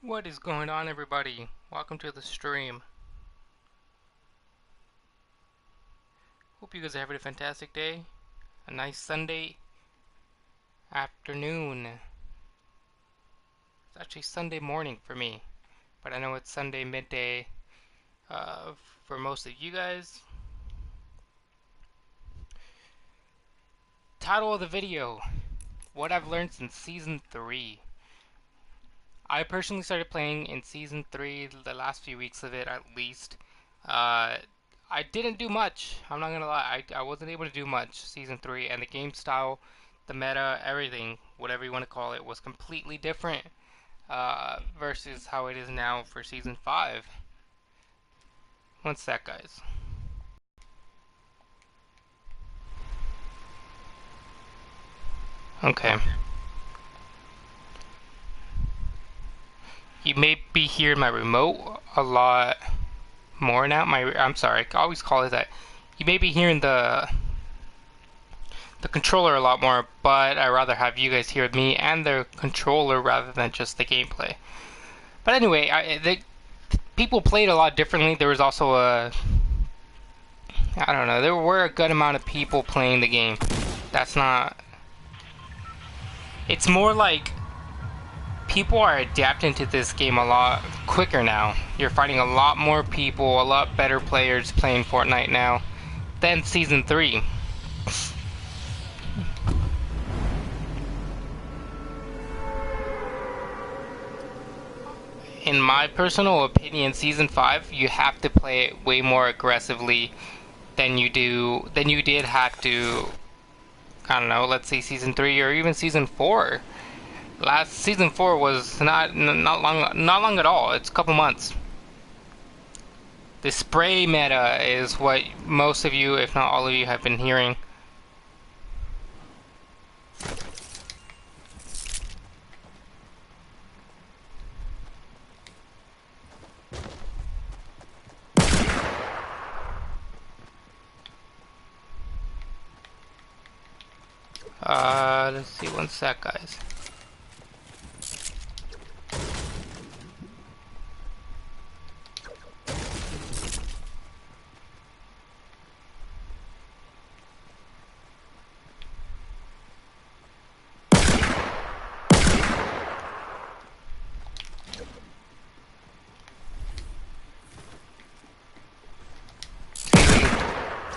What is going on, everybody? Welcome to the stream. Hope you guys are having a fantastic day. A nice Sunday afternoon. It's actually Sunday morning for me, but I know it's Sunday midday uh, for most of you guys. Title of the video: What I've learned since Season 3. I personally started playing in Season 3, the last few weeks of it at least. I didn't do much. I'm not gonna lie. I wasn't able to do much Season 3, and the game style, the meta, everything, whatever you want to call it, was completely different versus how it is now for Season 5. One sec, guys. Okay. You may be hearing my remote a lot more now. I'm sorry, I always call it that. You may be hearing the controller a lot more, but I'd rather have you guys hear me and the controller rather than just the gameplay. But anyway, people played a lot differently. There was also I don't know, there were a good amount of people playing the game. That's not... It's more like people are adapting to this game a lot quicker now. You're finding a lot more people, a lot better players playing Fortnite now than Season 3. In my personal opinion, Season 5, you have to play it way more aggressively than you did have to, I don't know, let's say Season 3 or even Season 4. Season 4 was not long at all. It's a couple months. The spray meta is what most of you, if not all of you, have been hearing. Let's see, one sec, guys.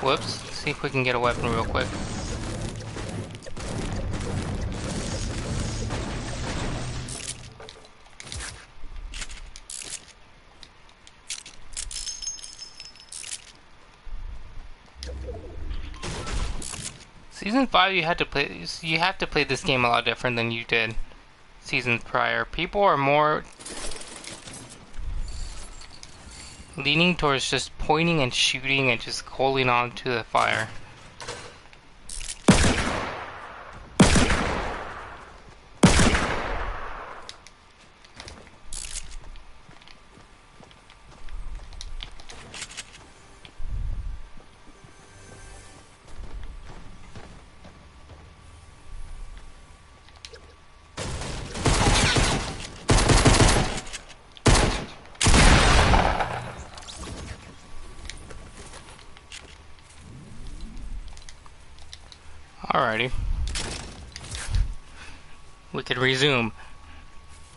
Whoops. See if we can get a weapon real quick. Season 5, you have to play this game a lot different than you did seasons prior. People are more leaning towards just pointing and shooting and just holding on to the fire. Alrighty. We could resume.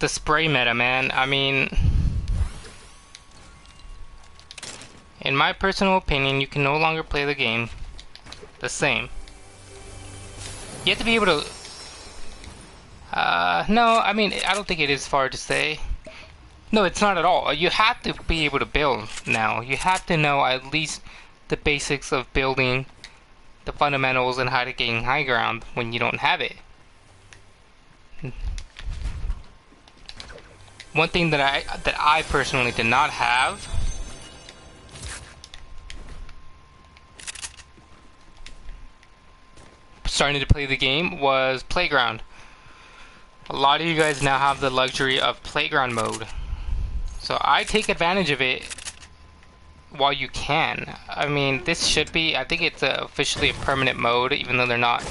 The spray meta, man. I mean, in my personal opinion, you can no longer play the game the same. You have to be able to... no, I mean, I don't think it is far to say. No, it's not at all. You have to be able to build now. You have to know at least the basics of building, the fundamentals, and how to gain high ground when you don't have it. One thing that I personally did not have starting to play the game was playground. A lot of you guys now have the luxury of playground mode, so I take advantage of it while you can. I mean, this should be, I think it's officially a permanent mode, even though they're not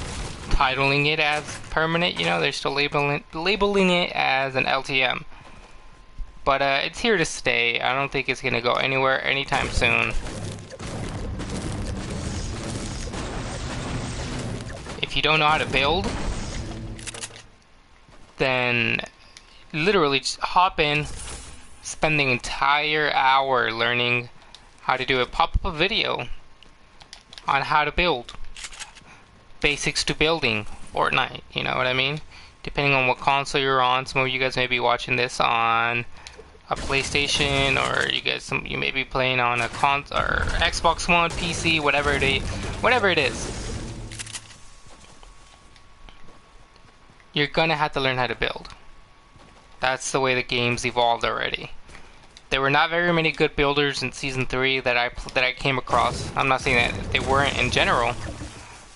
titling it as permanent, you know, they're still labeling it as an LTM. But it's here to stay. I don't think it's gonna go anywhere anytime soon. If you don't know how to build, then literally just hop in, spend the entire hour learning how to do it. Pop up a video on how to build. Basics to building Fortnite, you know what I mean? Depending on what console you're on. Some of you guys may be watching this on a PlayStation, or you may be playing on a or Xbox One, PC, whatever it is. You're gonna have to learn how to build. That's the way the game's evolved already. There were not very many good builders in Season 3 that I came across. I'm not saying that they weren't in general,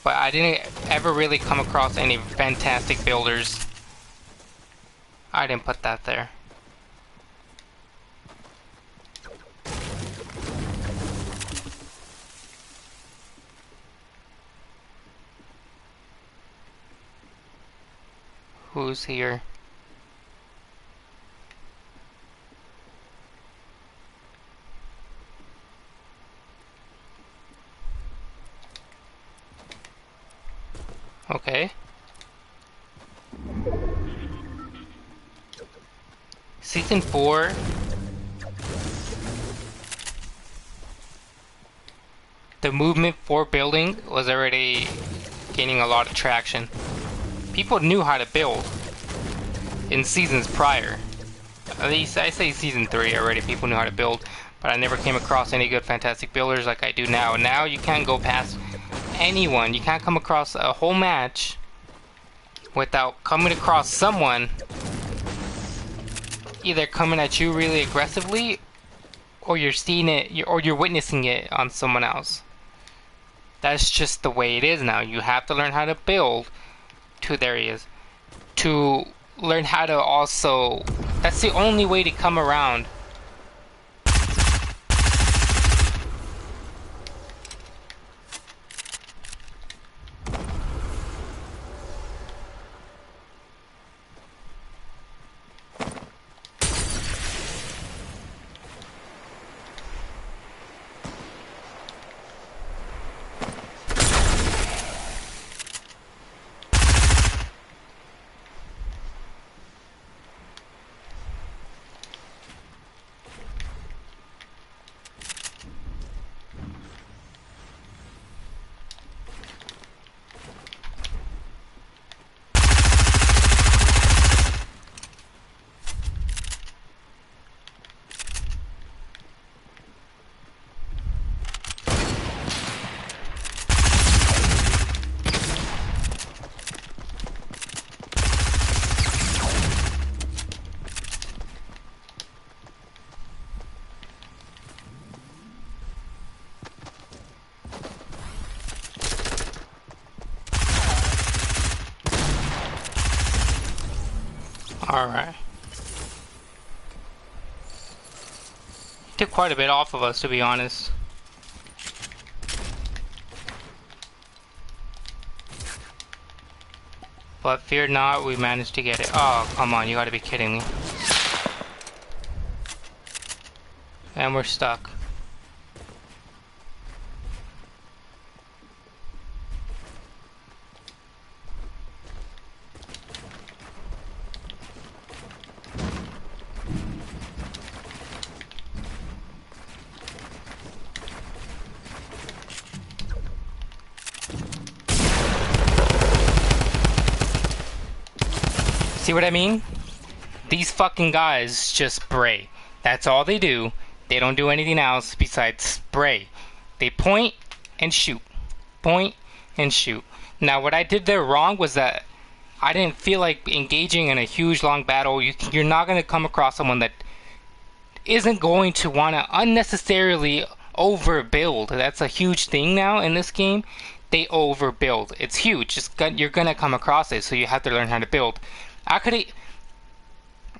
but I didn't ever really come across any fantastic builders. I didn't put that there. Who's here? Okay. Season 4. The movement for building was already gaining a lot of traction. People knew how to build in seasons prior. At least I say Season 3 already, people knew how to build, but I never came across any good fantastic builders like I do now. Now you can't go past anyone. You can't come across a whole match without coming across someone either coming at you really aggressively, or you're seeing it, or you're witnessing it on someone else. That's just the way it is now. You have to learn how to build to areas, to learn how to also, that's the only way to come around. Alright. Took quite a bit off of us, to be honest. But fear not, we managed to get it. Oh, come on, you gotta be kidding me. And we're stuck. See what I mean? These fucking guys just spray. That's all they do. They don't do anything else besides spray. They point and shoot. Point and shoot. Now what I did there wrong was that I didn't feel like engaging in a huge long battle. You're not going to come across someone that isn't going to want to unnecessarily overbuild. That's a huge thing now in this game. They overbuild. It's huge. You're going to come across it, so you have to learn how to build. I could,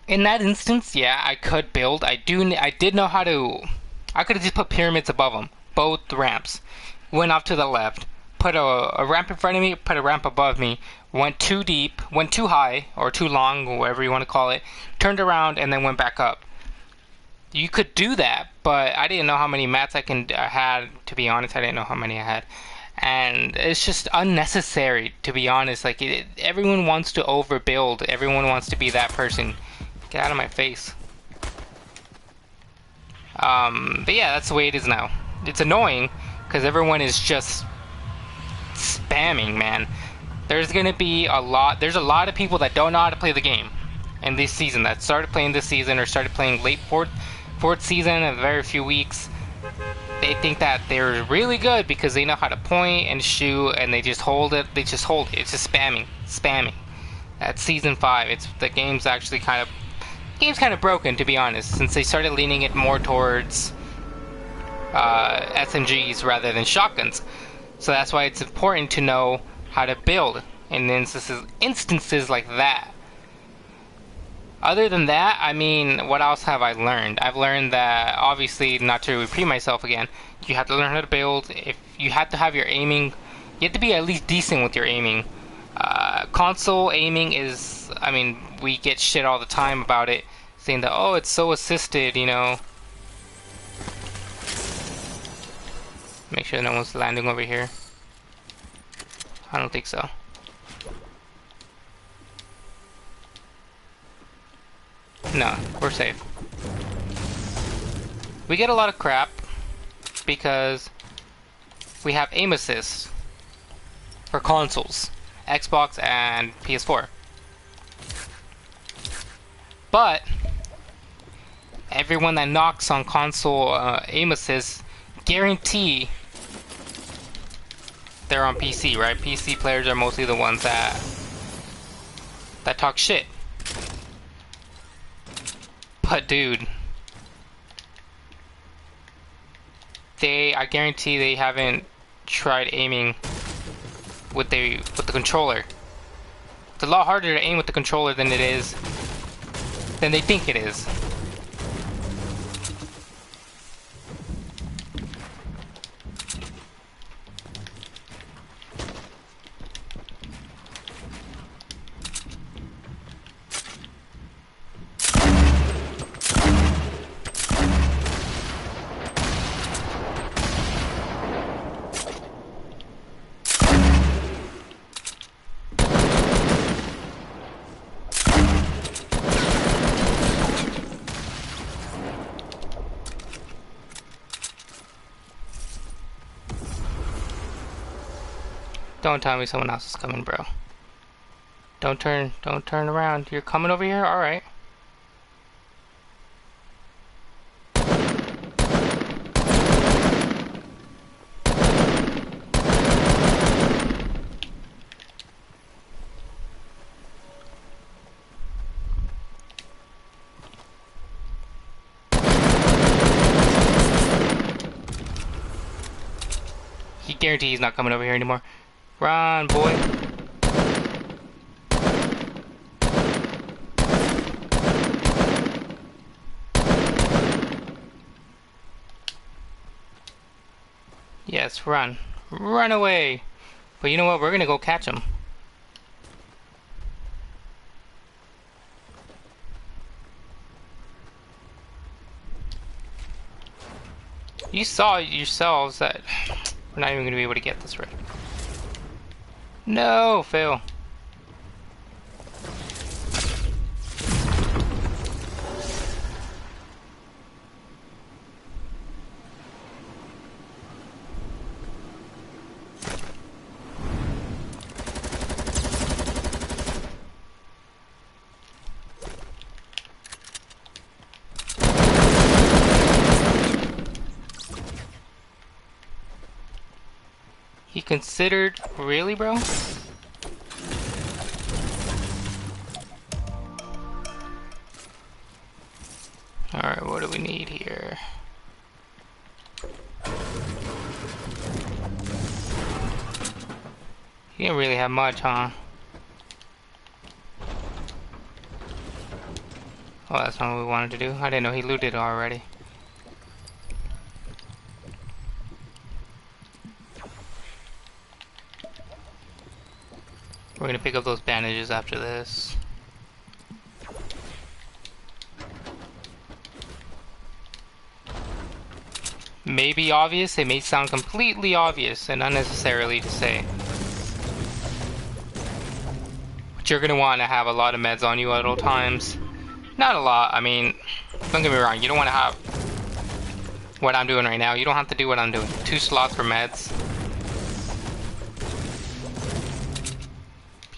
in that instance, yeah, I could build. I did know how to. I could have just put pyramids above them, both ramps. Went off to the left, put a ramp in front of me, put a ramp above me. Went too deep, went too high or too long, whatever you want to call it. Turned around and then went back up. You could do that, but I didn't know how many mats I had. To be honest, I didn't know how many I had, and it's just unnecessary. To be honest, like everyone wants to overbuild. Everyone wants to be that person. Get out of my face. But yeah, that's the way it is now. It's annoying because everyone is just spamming, man. There's gonna be a lot. There's a lot of people that don't know how to play the game in this season that started playing this season or started playing late fourth season in very few weeks. They think that they're really good because they know how to point and shoot and they just hold it. They just hold it. It's just spamming. That's season 5. It's the game's actually kind of broken, to be honest, since they started leaning it more towards SMGs rather than shotguns. So that's why it's important to know how to build in instances like that. Other than that, I mean, what else have I learned? I've learned that, obviously, not to repeat myself again, you have to learn how to build. If you have to have your aiming, you have to be at least decent with your aiming. Console aiming is, I mean, we get shit all the time about it, saying that, oh, it's so assisted, you know. Make sure no one's landing over here. I don't think so. No, we're safe. We get a lot of crap because we have aim assist for consoles, Xbox and PS4. But everyone that knocks on console aim assist guarantee they're on PC, right? PC players are mostly the ones that talk shit. But dude, I guarantee they haven't tried aiming with the controller. It's a lot harder to aim with the controller than they think it is. Don't tell me someone else is coming, bro. Don't turn around. You're coming over here? Alright. He guarantees he's not coming over here anymore. Run, boy. Yes, run. Run away. But you know what? We're gonna go catch him. You saw yourselves that we're not even gonna be able to get this right. No, fail. He considered, really, bro? Alright, what do we need here? He didn't really have much, huh? Oh, that's not what we wanted to do? I didn't know he looted already. We're gonna pick up those bandages after this. may be obvious, it may sound completely obvious and unnecessarily to say. But you're going to want to have a lot of meds on you at all times. Not a lot, I mean, don't get me wrong, you don't want to have what I'm doing right now. You don't have to do what I'm doing. 2 slots for meds.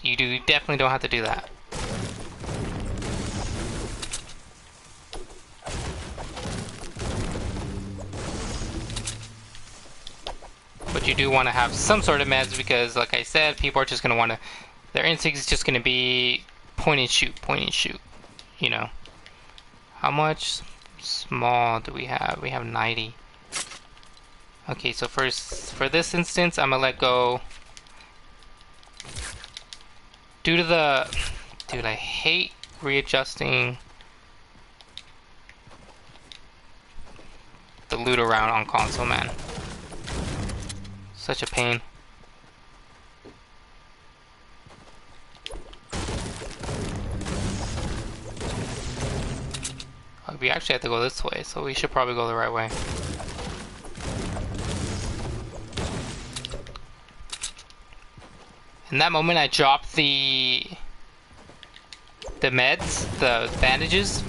You definitely don't have to do that. But you do want to have some sort of meds because, like I said, people are just going to want to... Their instinct is just going to be point and shoot, you know. How much small do we have? We have 90. Okay, so for this instance, I'm going to let go... Due to the... Dude, I hate readjusting the loot around on console, man. Such a pain. We actually have to go this way, so we should probably go the right way. In that moment, I dropped the meds, the bandages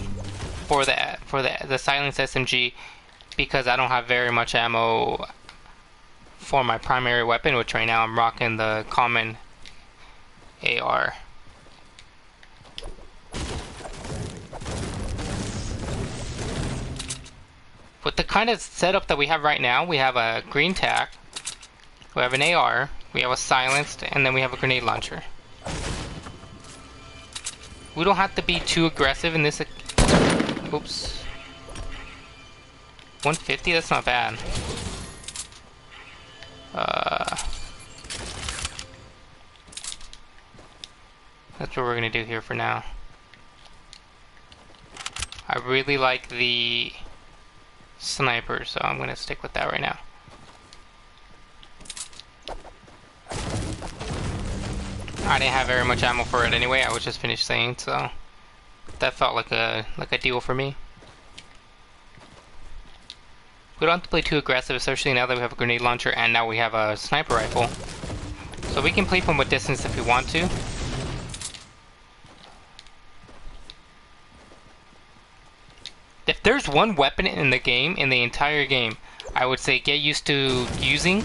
for the silenced SMG because I don't have very much ammo for my primary weapon, which right now I'm rocking the common AR. With the kind of setup that we have right now, we have a green tack, we have an AR, we have a silenced, and then we have a grenade launcher. We don't have to be too aggressive in this. Oops. 150? That's not bad. That's what we're gonna do here for now. I really like the sniper, so I'm gonna stick with that right now. I didn't have very much ammo for it anyway. I was just finished saying, so that felt like a deal for me. We don't have to play too aggressive, especially now that we have a grenade launcher and now we have a sniper rifle. So we can play from a distance if we want to. If there's one weapon in the game, in the entire game, I would say get used to using.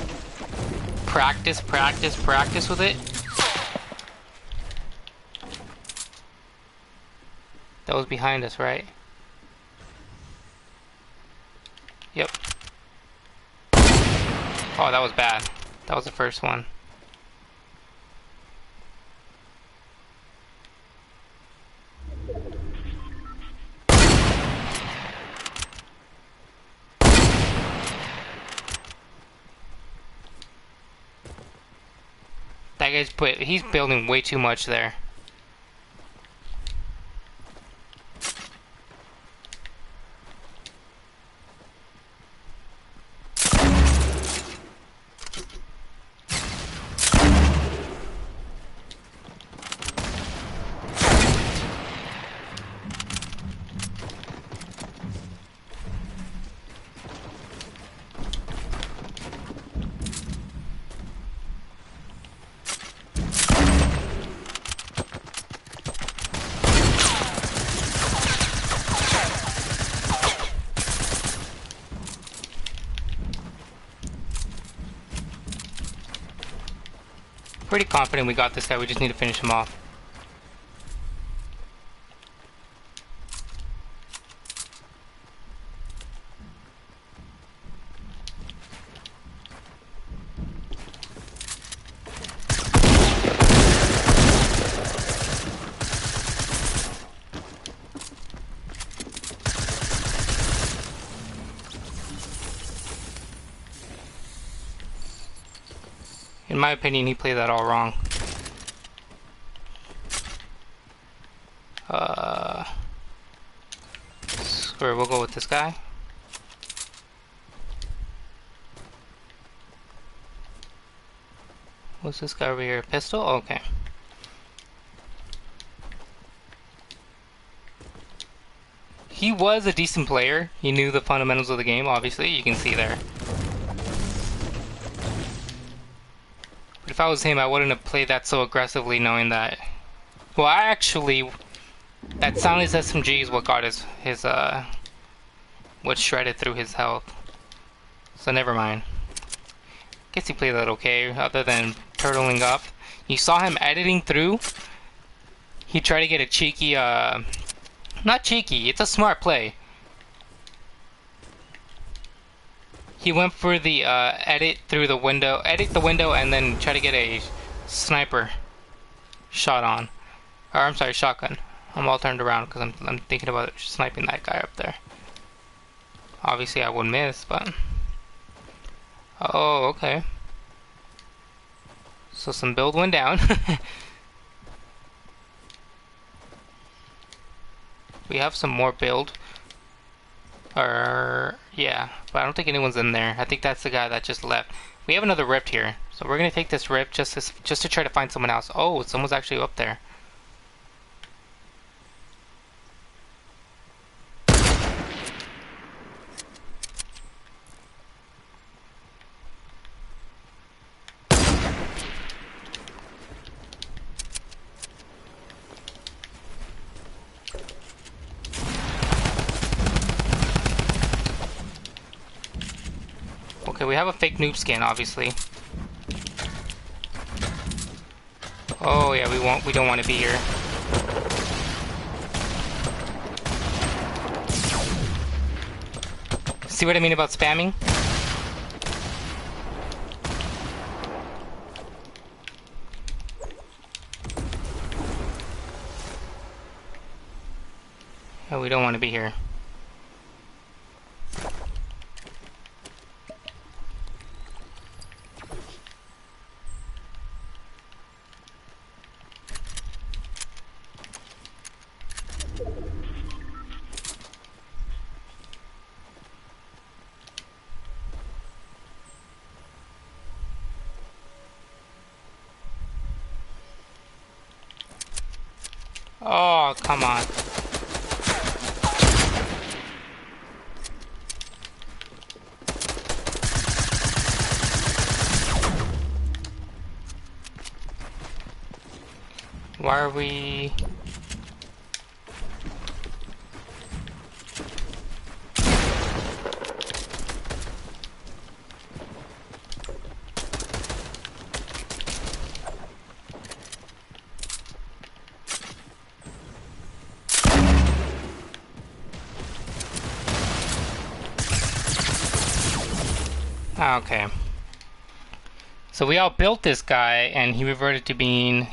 Practice with it. That was behind us, right? Yep. Oh, that was bad. That was the first one. That guy's he's building way too much there. Pretty confident we got this guy, we just need to finish him off. In my opinion, he played that all wrong. Screw it, we'll go with this guy. What's this guy over here? Pistol? Okay. He was a decent player. He knew the fundamentals of the game, obviously. You can see there. But if I was him, I wouldn't have played that so aggressively, knowing that. Well, actually, that silenced SMG is what got what shredded through his health. So never mind. Guess he played that okay, other than turtling up. You saw him editing through. He tried to get a cheeky, not cheeky, it's a smart play. He went for the edit the window, and then try to get a sniper shot on. Or I'm sorry, shotgun. I'm all turned around because I'm thinking about sniping that guy up there. Obviously I would miss, but... Oh, okay. So some build went down. We have some more build. Yeah, but I don't think anyone's in there. I think that's the guy that just left. We have another rift here, so we're gonna take this rift just to try to find someone else. Oh, someone's actually up there. Okay, we have a fake noob skin, obviously. Oh yeah, we don't want to be here. See what I mean about spamming? Oh, we don't want to be here. Oh, come on. Why are we... Okay. So we outbuilt this guy, and he reverted to being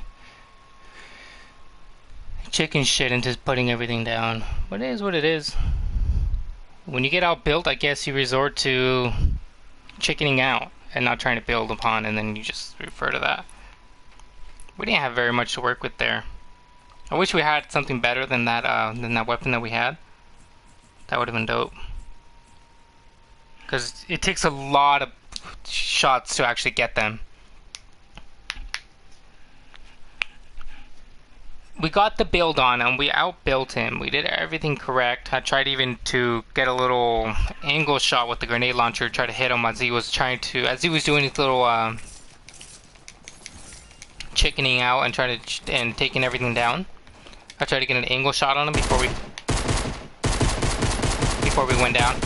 chicken shit and just putting everything down. But it is what it is. When you get outbuilt, I guess you resort to chickening out and not trying to build upon, and then you just refer to that. We didn't have very much to work with there. I wish we had something better than that weapon that we had. That would have been dope. Because it takes a lot of shots to actually get them. We got the build on him. We outbuilt him. We did everything correct. I tried even to get a little angle shot with the grenade launcher, try to hit him as he was doing his little chickening out and taking everything down. I tried to get an angle shot on him before we went down.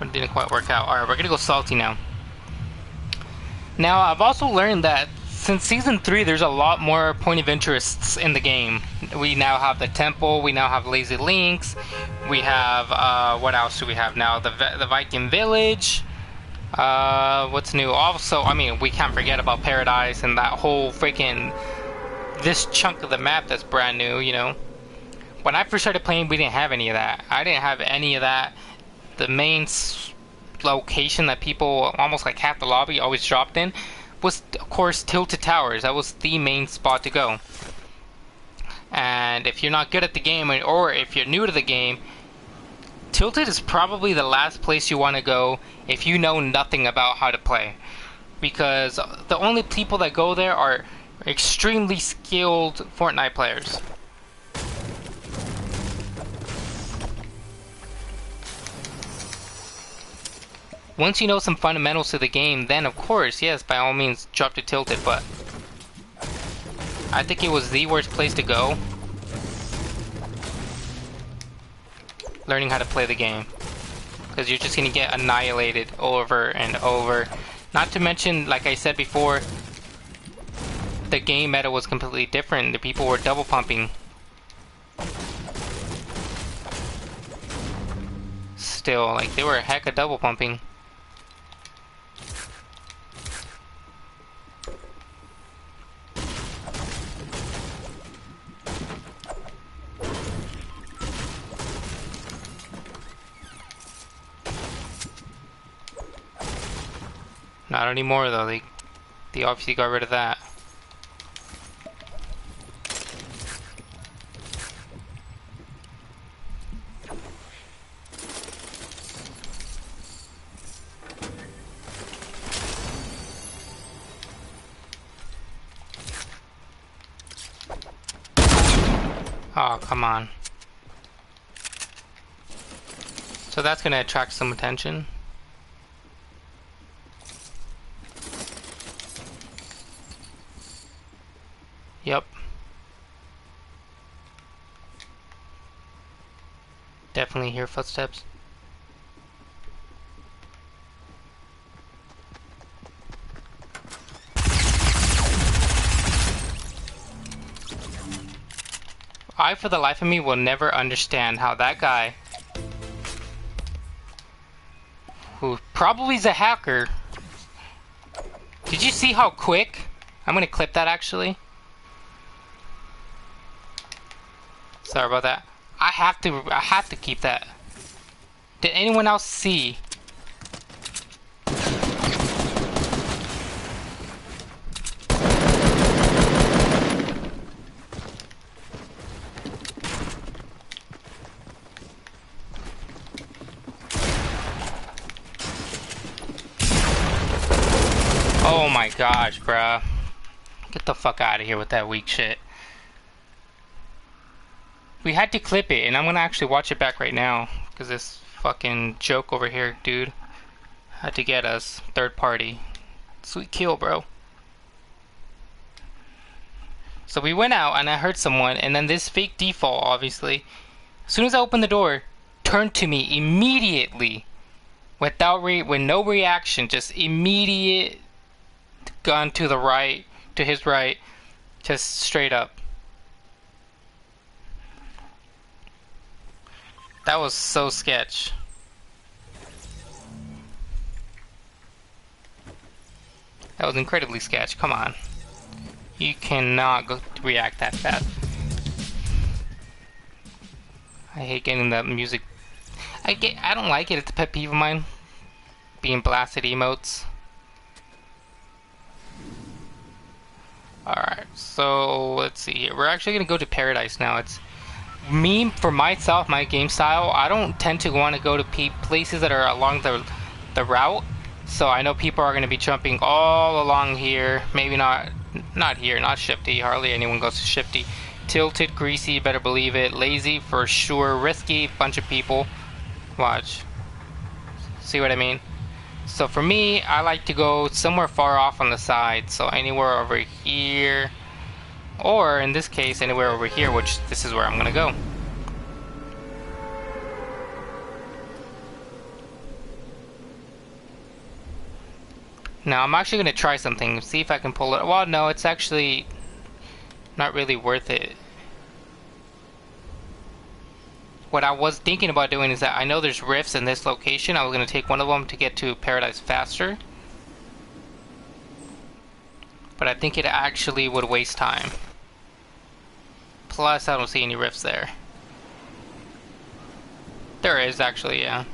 It didn't quite work out. Alright, we're gonna go salty now. Now, I've also learned that since Season 3, there's a lot more point of interests in the game. We now have the temple, we now have Lazy Links, we have, what else do we have now? The Viking Village. What's new? Also, I mean, we can't forget about Paradise and that whole freaking... this chunk of the map that's brand new, you know? When I first started playing, we didn't have any of that. I didn't have any of that. The main location that people, almost like half the lobby, always dropped in was, of course, Tilted Towers. That was the main spot to go. And if you're not good at the game, or if you're new to the game, Tilted is probably the last place you want to go if you know nothing about how to play. Because the only people that go there are extremely skilled Fortnite players. Once you know some fundamentals to the game, then of course, yes, by all means, drop to Tilted, but I think it was the worst place to go learning how to play the game. Because you're just going to get annihilated over and over. Not to mention, like I said before, the game meta was completely different. The people were double pumping. Still, like, they were a heck of double pumping. Not anymore though, they obviously got rid of that. Oh, come on. So that's gonna attract some attention. Yep. Definitely hear footsteps. I, for the life of me, will never understand how that guy, who probably is a hacker, did you see how quick? I'm gonna clip that actually. Sorry about that. I have to keep that. Did anyone else see? Oh my gosh, bruh. Get the fuck out of here with that weak shit. We had to clip it, and I'm gonna actually watch it back right now, because this fucking joke over here, dude, had to get us. Third party. Sweet kill, bro. So we went out, and I heard someone, and then this fake default, obviously, as soon as I opened the door, turned to me immediately, with no reaction, just immediate gun to the right, to his right, just straight up. That was so sketch. That was incredibly sketch. Come on. You cannot react that fast. I hate getting that music. I don't like it. It's a pet peeve of mine. Being blasted emotes. Alright, so let's see here. We're actually gonna go to Paradise now. It's me, for myself, my game style, I don't tend to want to go to places that are along the route. So I know people are going to be jumping all along here. Maybe not here, not Shifty. Hardly anyone goes to Shifty. Tilted, Greasy, better believe it. Lazy, for sure. Risky, bunch of people. Watch. See what I mean? So for me, I like to go somewhere far off on the side. So anywhere over here. Or, in this case, anywhere over here, which this is where I'm gonna go. Now, I'm actually gonna try something, see if I can pull it. Well, no, it's actually not really worth it. What I was thinking about doing is that I know there's rifts in this location. I was gonna take one of them to get to Paradise faster. But I think it actually would waste time. Plus, I don't see any rifts there. There is, actually, yeah.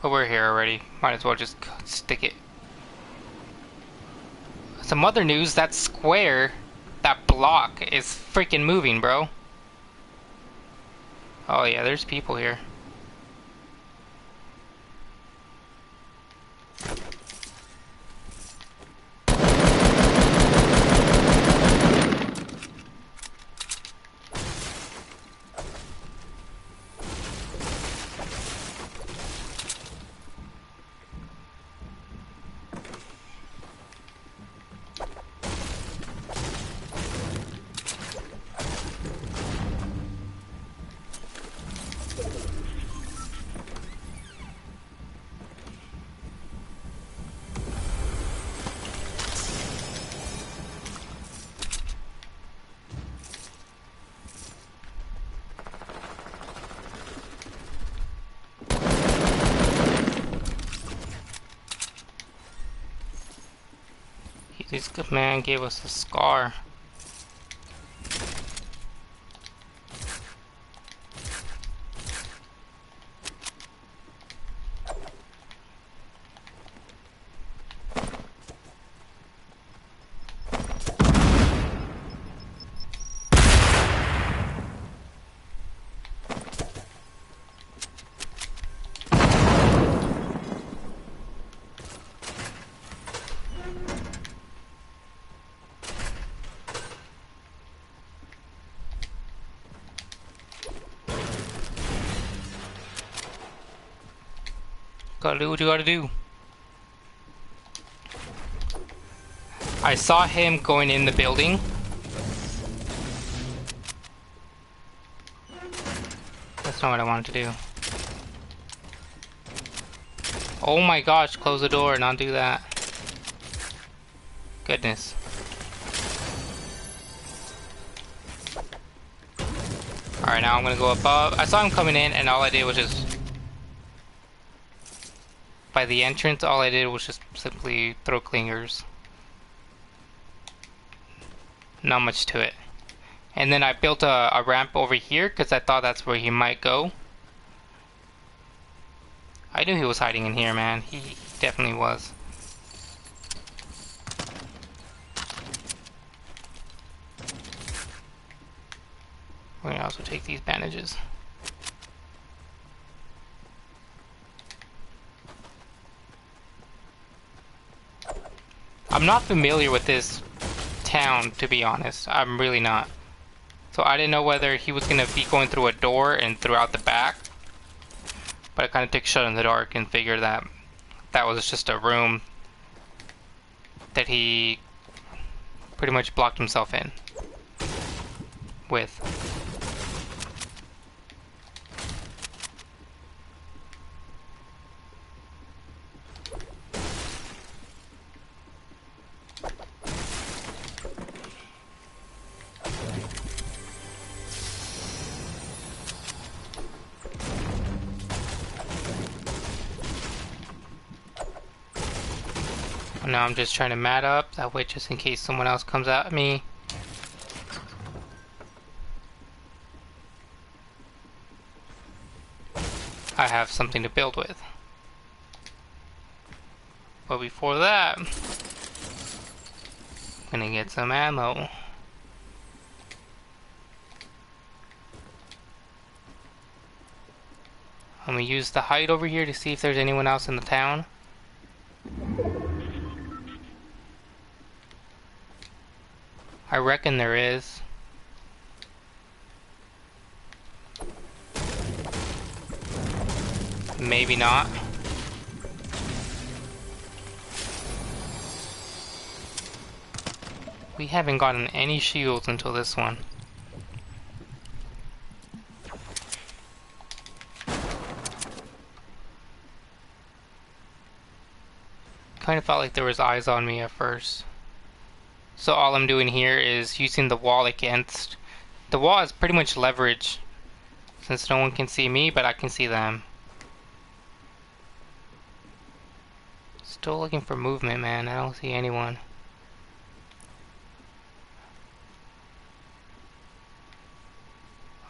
But we're here already. Might as well just stick it. Some other news, that square, that block, is freaking moving, bro. Oh yeah, there's people here. This good man gave us a scar. Gotta do what you gotta do. I saw him going in the building. That's not what I wanted to do. Oh my gosh, close the door, not do that. Goodness. Alright, now I'm gonna go above. I saw him coming in and all I did was just... By the entrance, all I did was just simply throw clingers. Not much to it. And then I built a ramp over here because I thought that's where he might go. I knew he was hiding in here, man. He definitely was. We're gonna also take these bandages. I'm not familiar with this town, to be honest. I'm really not. So I didn't know whether he was gonna be going through a door and throughout the back. But I kind of took a shot in the dark and figured that that was just a room that he pretty much blocked himself in with. Now I'm just trying to mat up, that way just in case someone else comes at me. I have something to build with. But before that, I'm gonna get some ammo. I'm gonna use the height over here to see if there's anyone else in the town. I reckon there is. Maybe not. We haven't gotten any shields until this one. Kind of felt like there was eyes on me at first. So all I'm doing here is using the wall against... The wall is pretty much leverage, since no one can see me, but I can see them. Still looking for movement, man. I don't see anyone.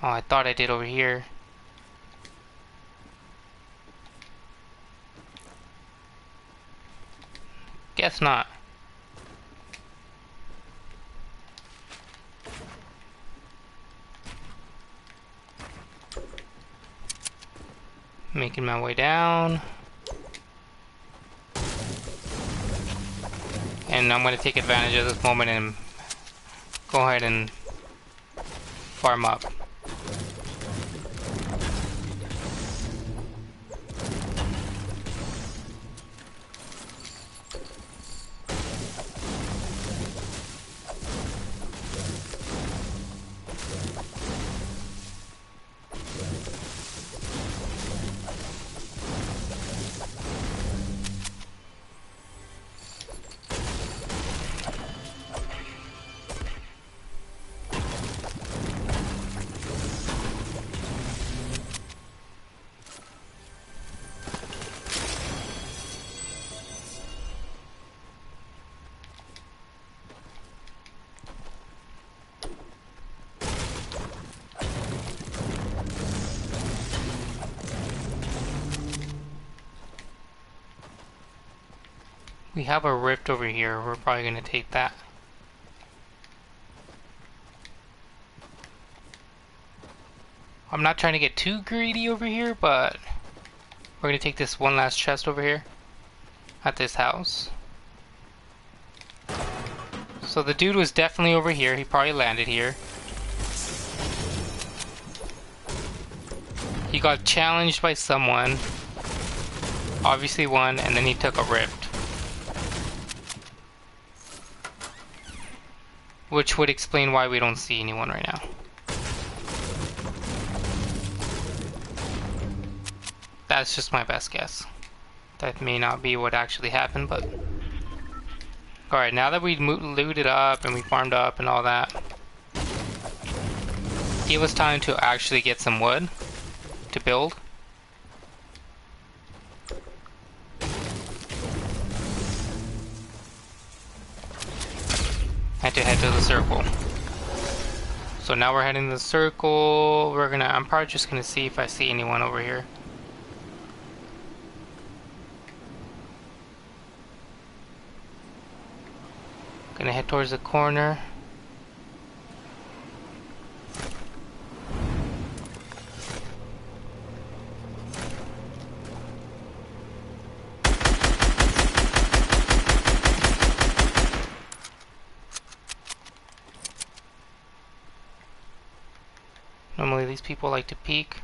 Oh, I thought I did over here. Guess not. Making my way down. And I'm going to take advantage of this moment and go ahead and farm up. We have a rift over here. We're probably going to take that. I'm not trying to get too greedy over here, but we're going to take this one last chest over here at this house. So the dude was definitely over here. He probably landed here. He got challenged by someone. Obviously won, and then he took a rift. Which would explain why we don't see anyone right now. That's just my best guess. That may not be what actually happened, but... Alright, now that we looted up and we farmed up and all that, it was time to actually get some wood to build. And to head to the circle. So now we're heading to the circle. I'm probably just gonna see if I see anyone over here. Gonna head towards the corner. Normally these people like to peek.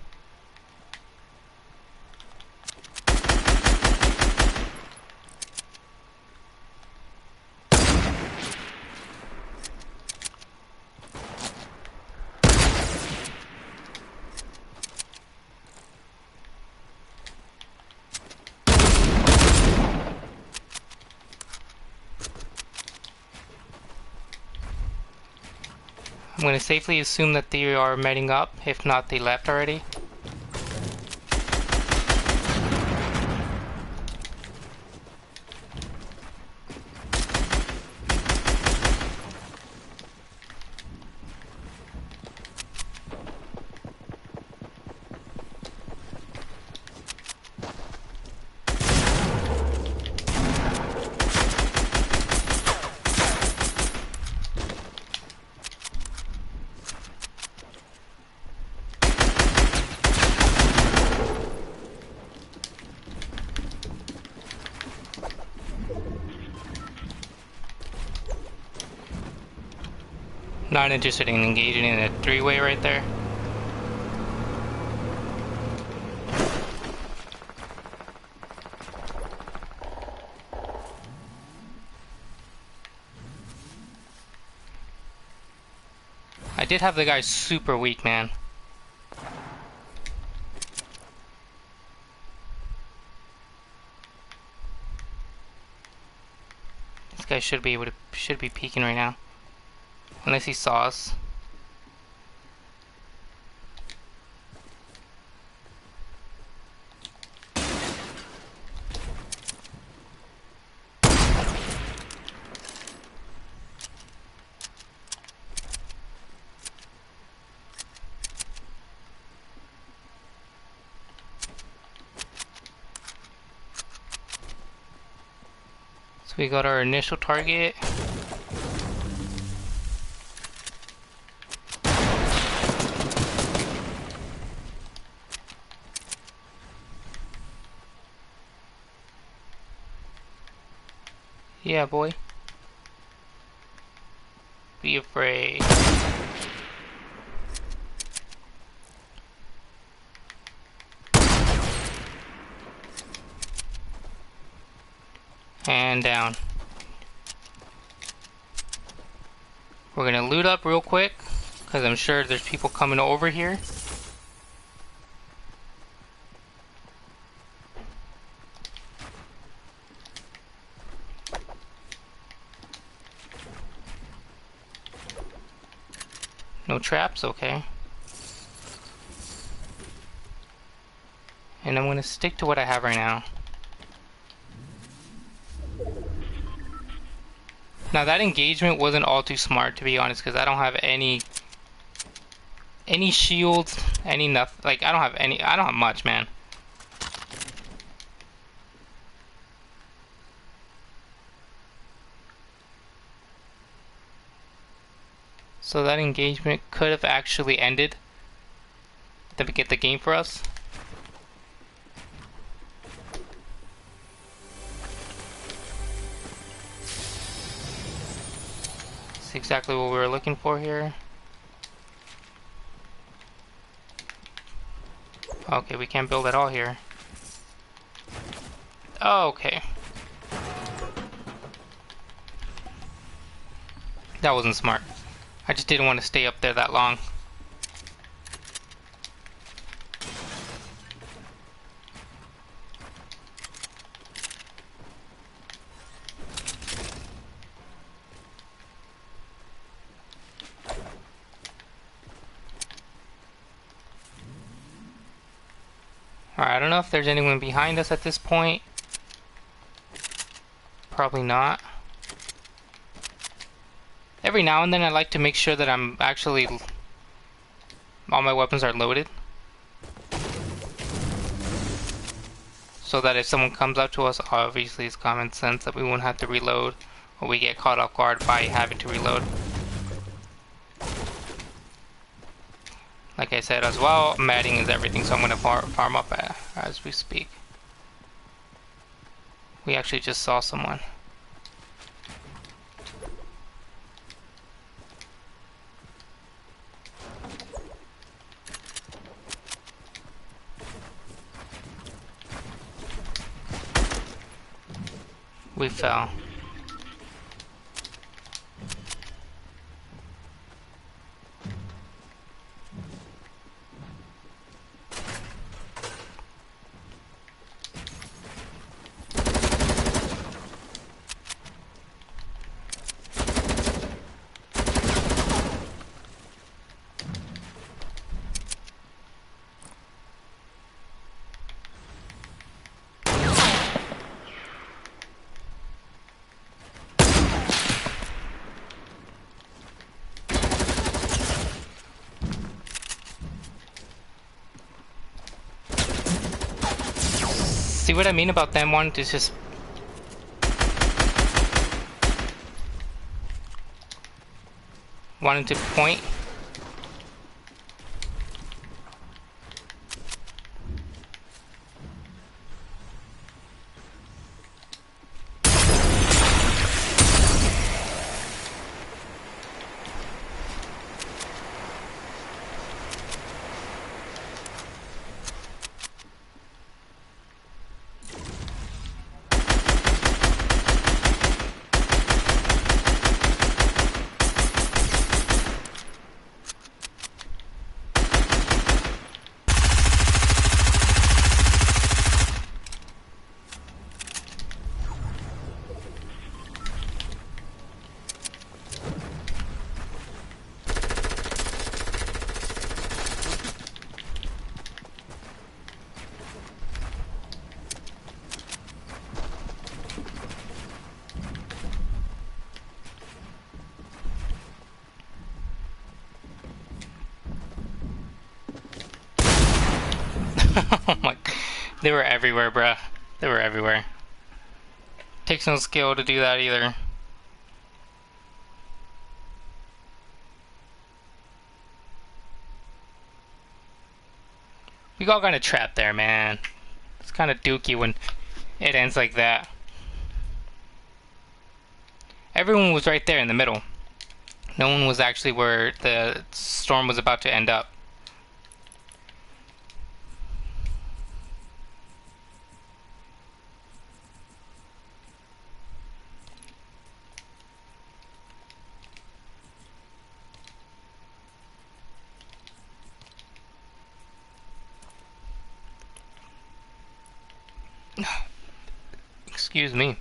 I'm going to safely assume that they are meeting up, if not they left already. Not interested in engaging in a three-way right there. I did have the guy super weak, man. This guy should be peeking right now. Unless he saw us. So we got our initial target. Yeah, boy. Be afraid. And down. We're gonna loot up real quick, because I'm sure there's people coming over here. No traps, okay. And I'm gonna stick to what I have right now. Now that engagement wasn't all too smart, to be honest, because I don't have any shields, any nothing. Like I don't have much, man. So that engagement could have actually ended to get the game for us. That's exactly what we were looking for here. Okay, we can't build at all here. Oh, okay. That wasn't smart. I just didn't want to stay up there that long. Alright, I don't know if there's anyone behind us at this point. Probably not. Every now and then I like to make sure that I'm actually... all my weapons are loaded. So that if someone comes up to us, obviously it's common sense that we won't have to reload. Or we get caught off guard by having to reload. Like I said as well, matting is everything, so I'm going to farm up as we speak. We actually just saw someone. We fell. See what I mean about them wanting to just... wanting to point? Oh my... They were everywhere, bruh. They were everywhere. Takes no skill to do that either. We got kind of trapped there, man. It's kind of dookie when it ends like that. Everyone was right there in the middle. No one was actually where the storm was about to end up. Excuse me.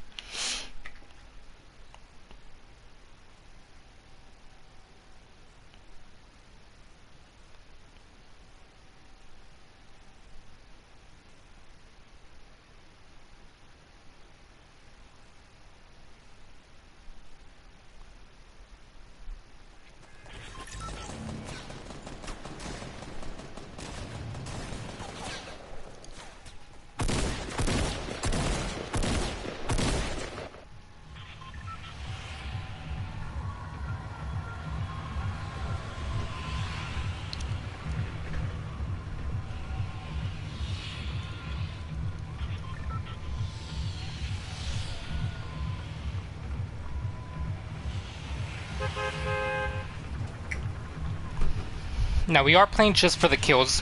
Now we are playing just for the kills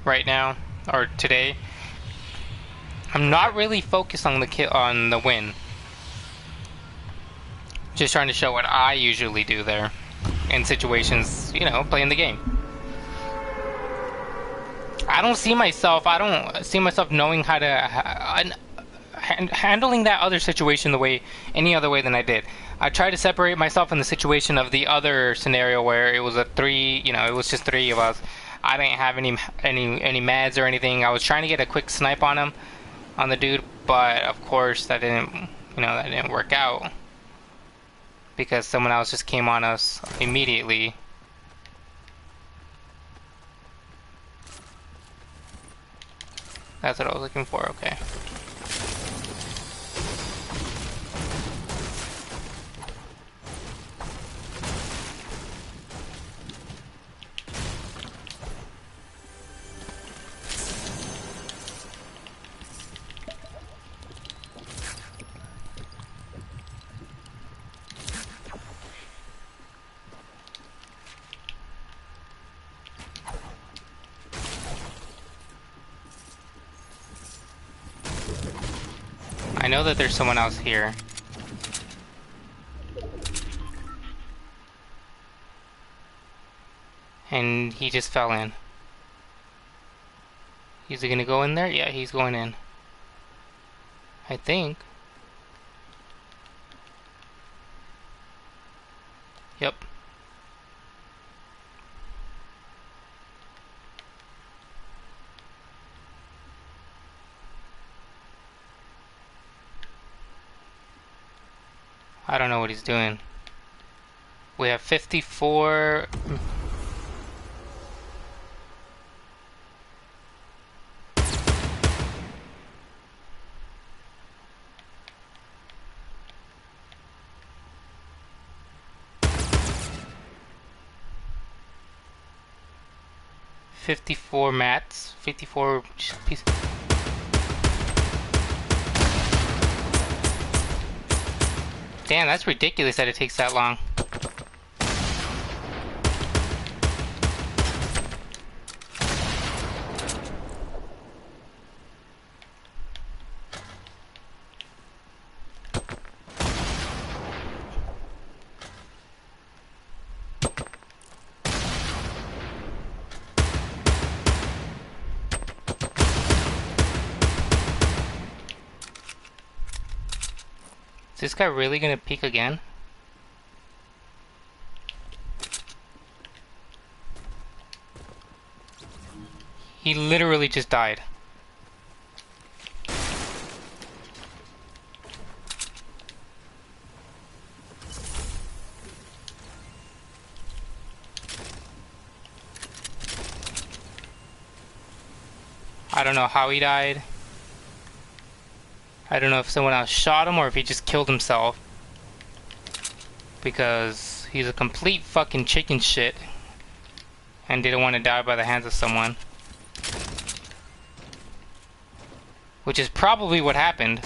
right now, or today. I'm not really focused on the win. Just trying to show what I usually do there in situations, you know, playing the game. I don't see myself knowing how to handling that other situation any other way than I did. I tried to separate myself in the situation of the other scenario where it was it was just three of us. I didn't have any meds or anything. I was trying to get a quick snipe on the dude, but of course that didn't work out because someone else just came on us immediately. That's what I was looking for. Okay. I know that there's someone else here. And he just fell in. Is he gonna go in there? Yeah, he's going in. I think. Yep. I don't know what he's doing. We have 54... ...54 mats. 54 pieces. Damn, that's ridiculous that it takes that long. Is this guy really gonna peek again? He literally just died. I don't know how he died. I don't know if someone else shot him or if he just killed himself. Because he's a complete fucking chicken shit. And didn't want to die by the hands of someone. Which is probably what happened.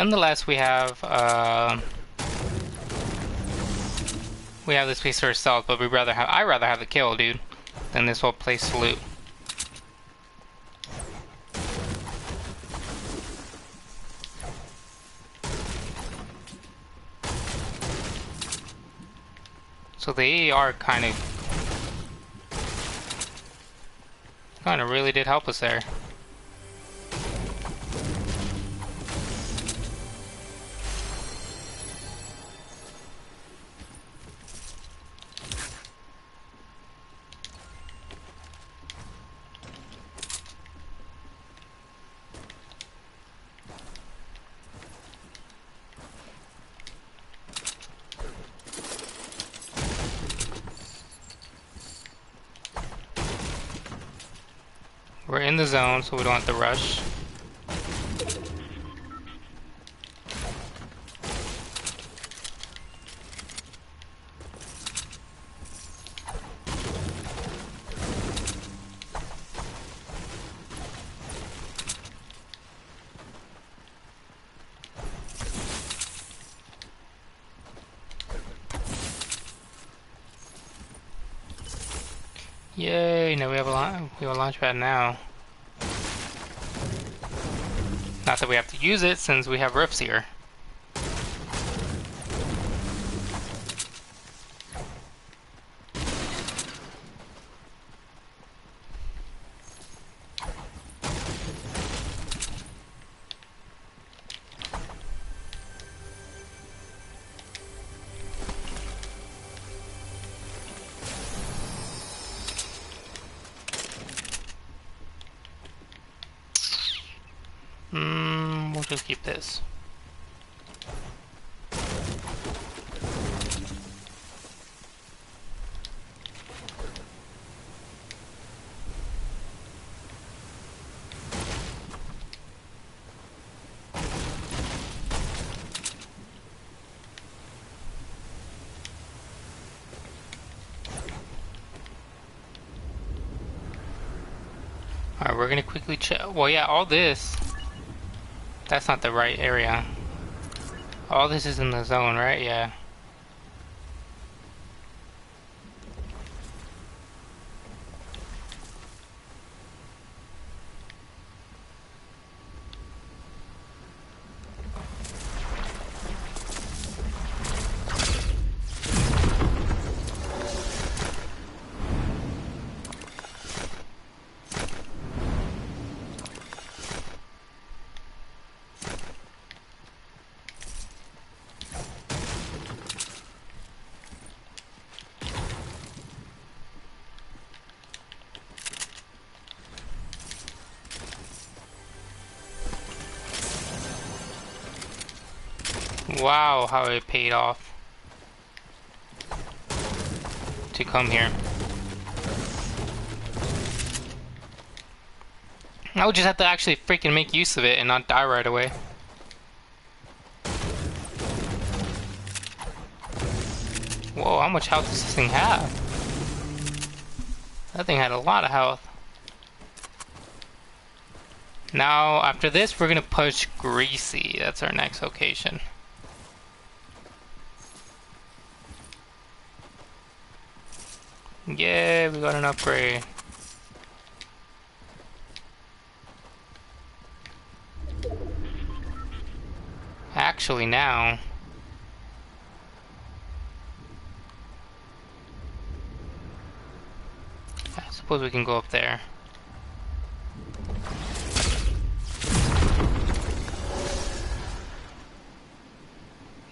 Nonetheless, we have this piece to ourselves, but I'd rather have the kill, dude, than this whole place to loot. So the AR kind of really did help us there. We're in the zone, so we don't have to rush. Yay, now we have a launch pad now. Not that we have to use it since we have roofs here. We'll just keep this. Alright, we're gonna quickly check. Well, yeah, all this. That's not the right area. All this is in the zone, right? Yeah. Wow, how it paid off to come here. I would just have to actually freaking make use of it and not die right away. Whoa, how much health does this thing have? That thing had a lot of health. Now, after this, we're gonna push Greasy. That's our next location. Yeah, we got an upgrade. Actually, now I suppose we can go up there.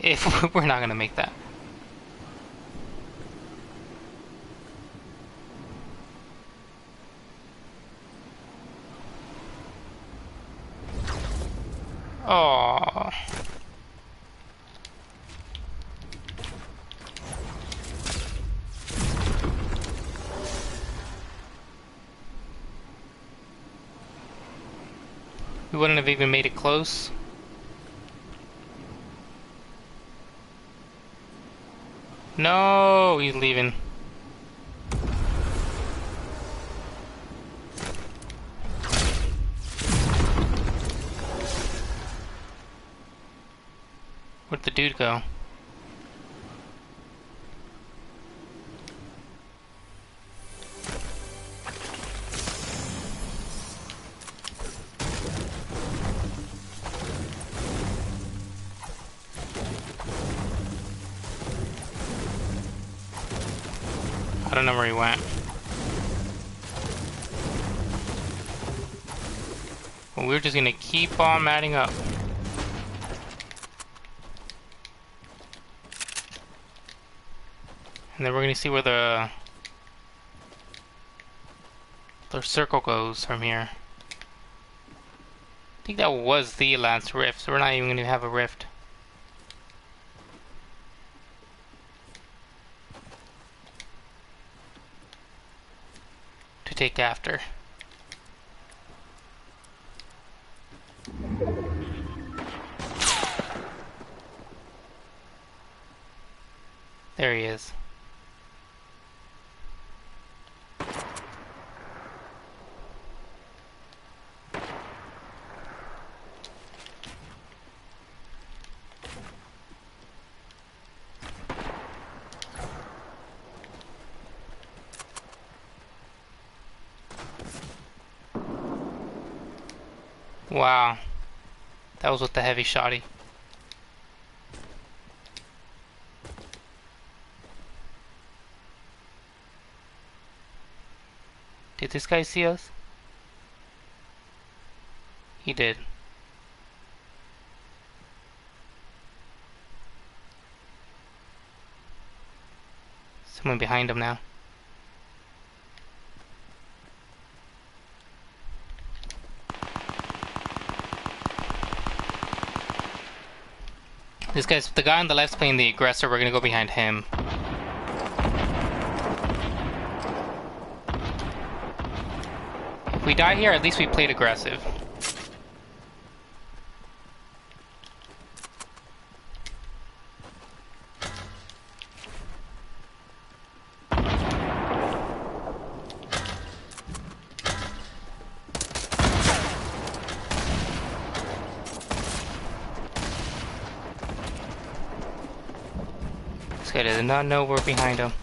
If we're not gonna make that. Oh. We wouldn't have even made it close. No, he's leaving. Where'd the dude go? I don't know where he went. Well, we're just gonna keep on matting up. And then we're gonna see where the circle goes from here. I think that was the last rift, so we're not even gonna have a rift to take after. There he is. Wow. That was with the heavy shotty. Did this guy see us? He did. Someone behind him now. This guy's the guy on the left's playing the aggressor. We're gonna go behind him. If we die here, at least we played aggressive. This guy does not know we're behind him.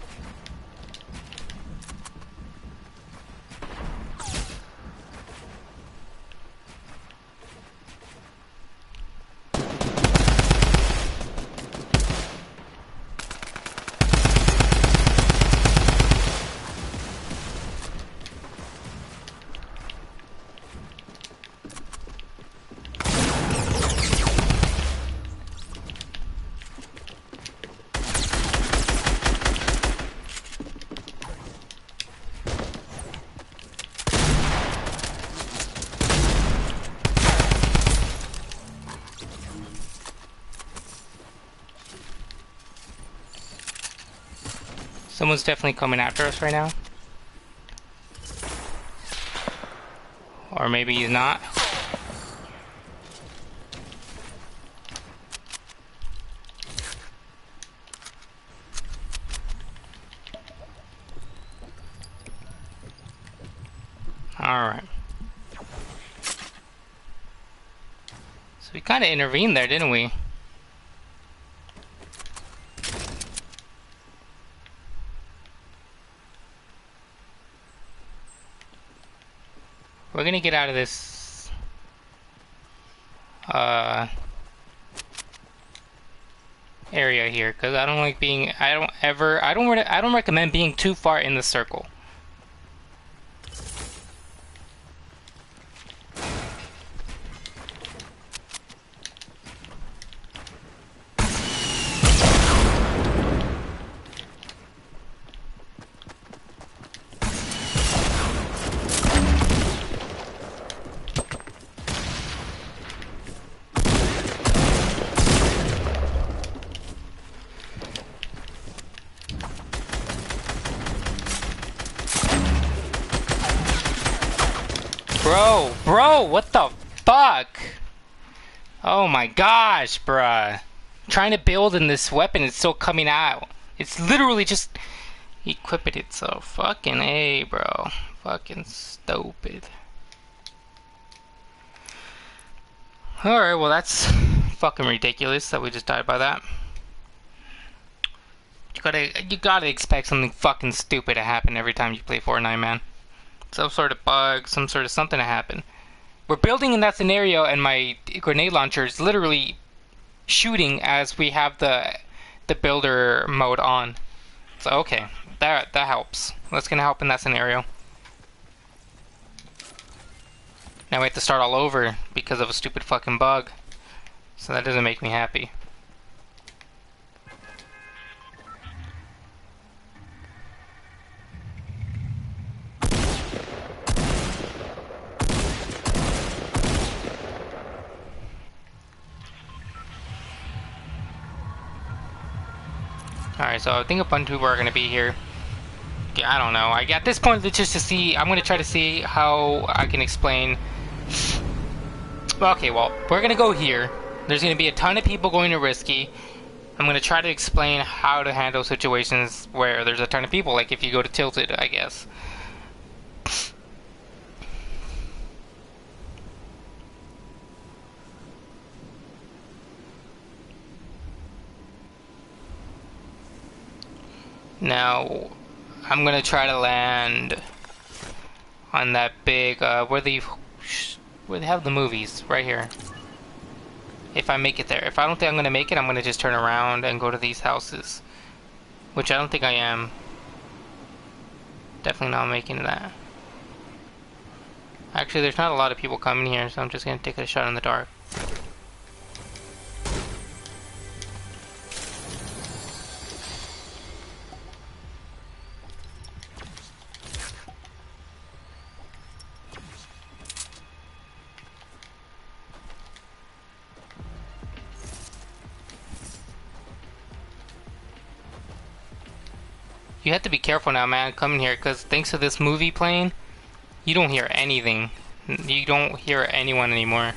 Someone's definitely coming after us right now. Or maybe he's not. Alright. So we kind of intervened there, didn't we? We're gonna get out of this area here because I don't like being. I don't recommend being too far in the circle. Bro, what the fuck? Oh my gosh, bruh. Trying to build in this weapon, it's still coming out. It's literally just equipping itself. Fucking A, bro. Fucking stupid. Alright, well that's fucking ridiculous that we just died by that. You gotta expect something fucking stupid to happen every time you play Fortnite, man. Some sort of bug, some sort of something to happen. We're building in that scenario, and my grenade launcher is literally shooting as we have the builder mode on. So okay, that helps. That's gonna help in that scenario. Now we have to start all over because of a stupid fucking bug. So that doesn't make me happy. Alright, so I think a bunch of people are going to be here. I don't know. At this point, it's just to see. I'm going to try to see how I can explain. Okay, well, we're going to go here. There's going to be a ton of people going to Risky. I'm going to try to explain how to handle situations where there's a ton of people. Like if you go to Tilted, I guess. Now, I'm gonna try to land on that big, where they have the movies, right here. If I make it there. If I don't think I'm gonna make it, I'm gonna just turn around and go to these houses. Which I don't think I am. Definitely not making that. Actually, there's not a lot of people coming here, so I'm just gonna take a shot in the dark. You have to be careful now, man, coming here, because thanks to this movie playing, you don't hear anything. You don't hear anyone anymore.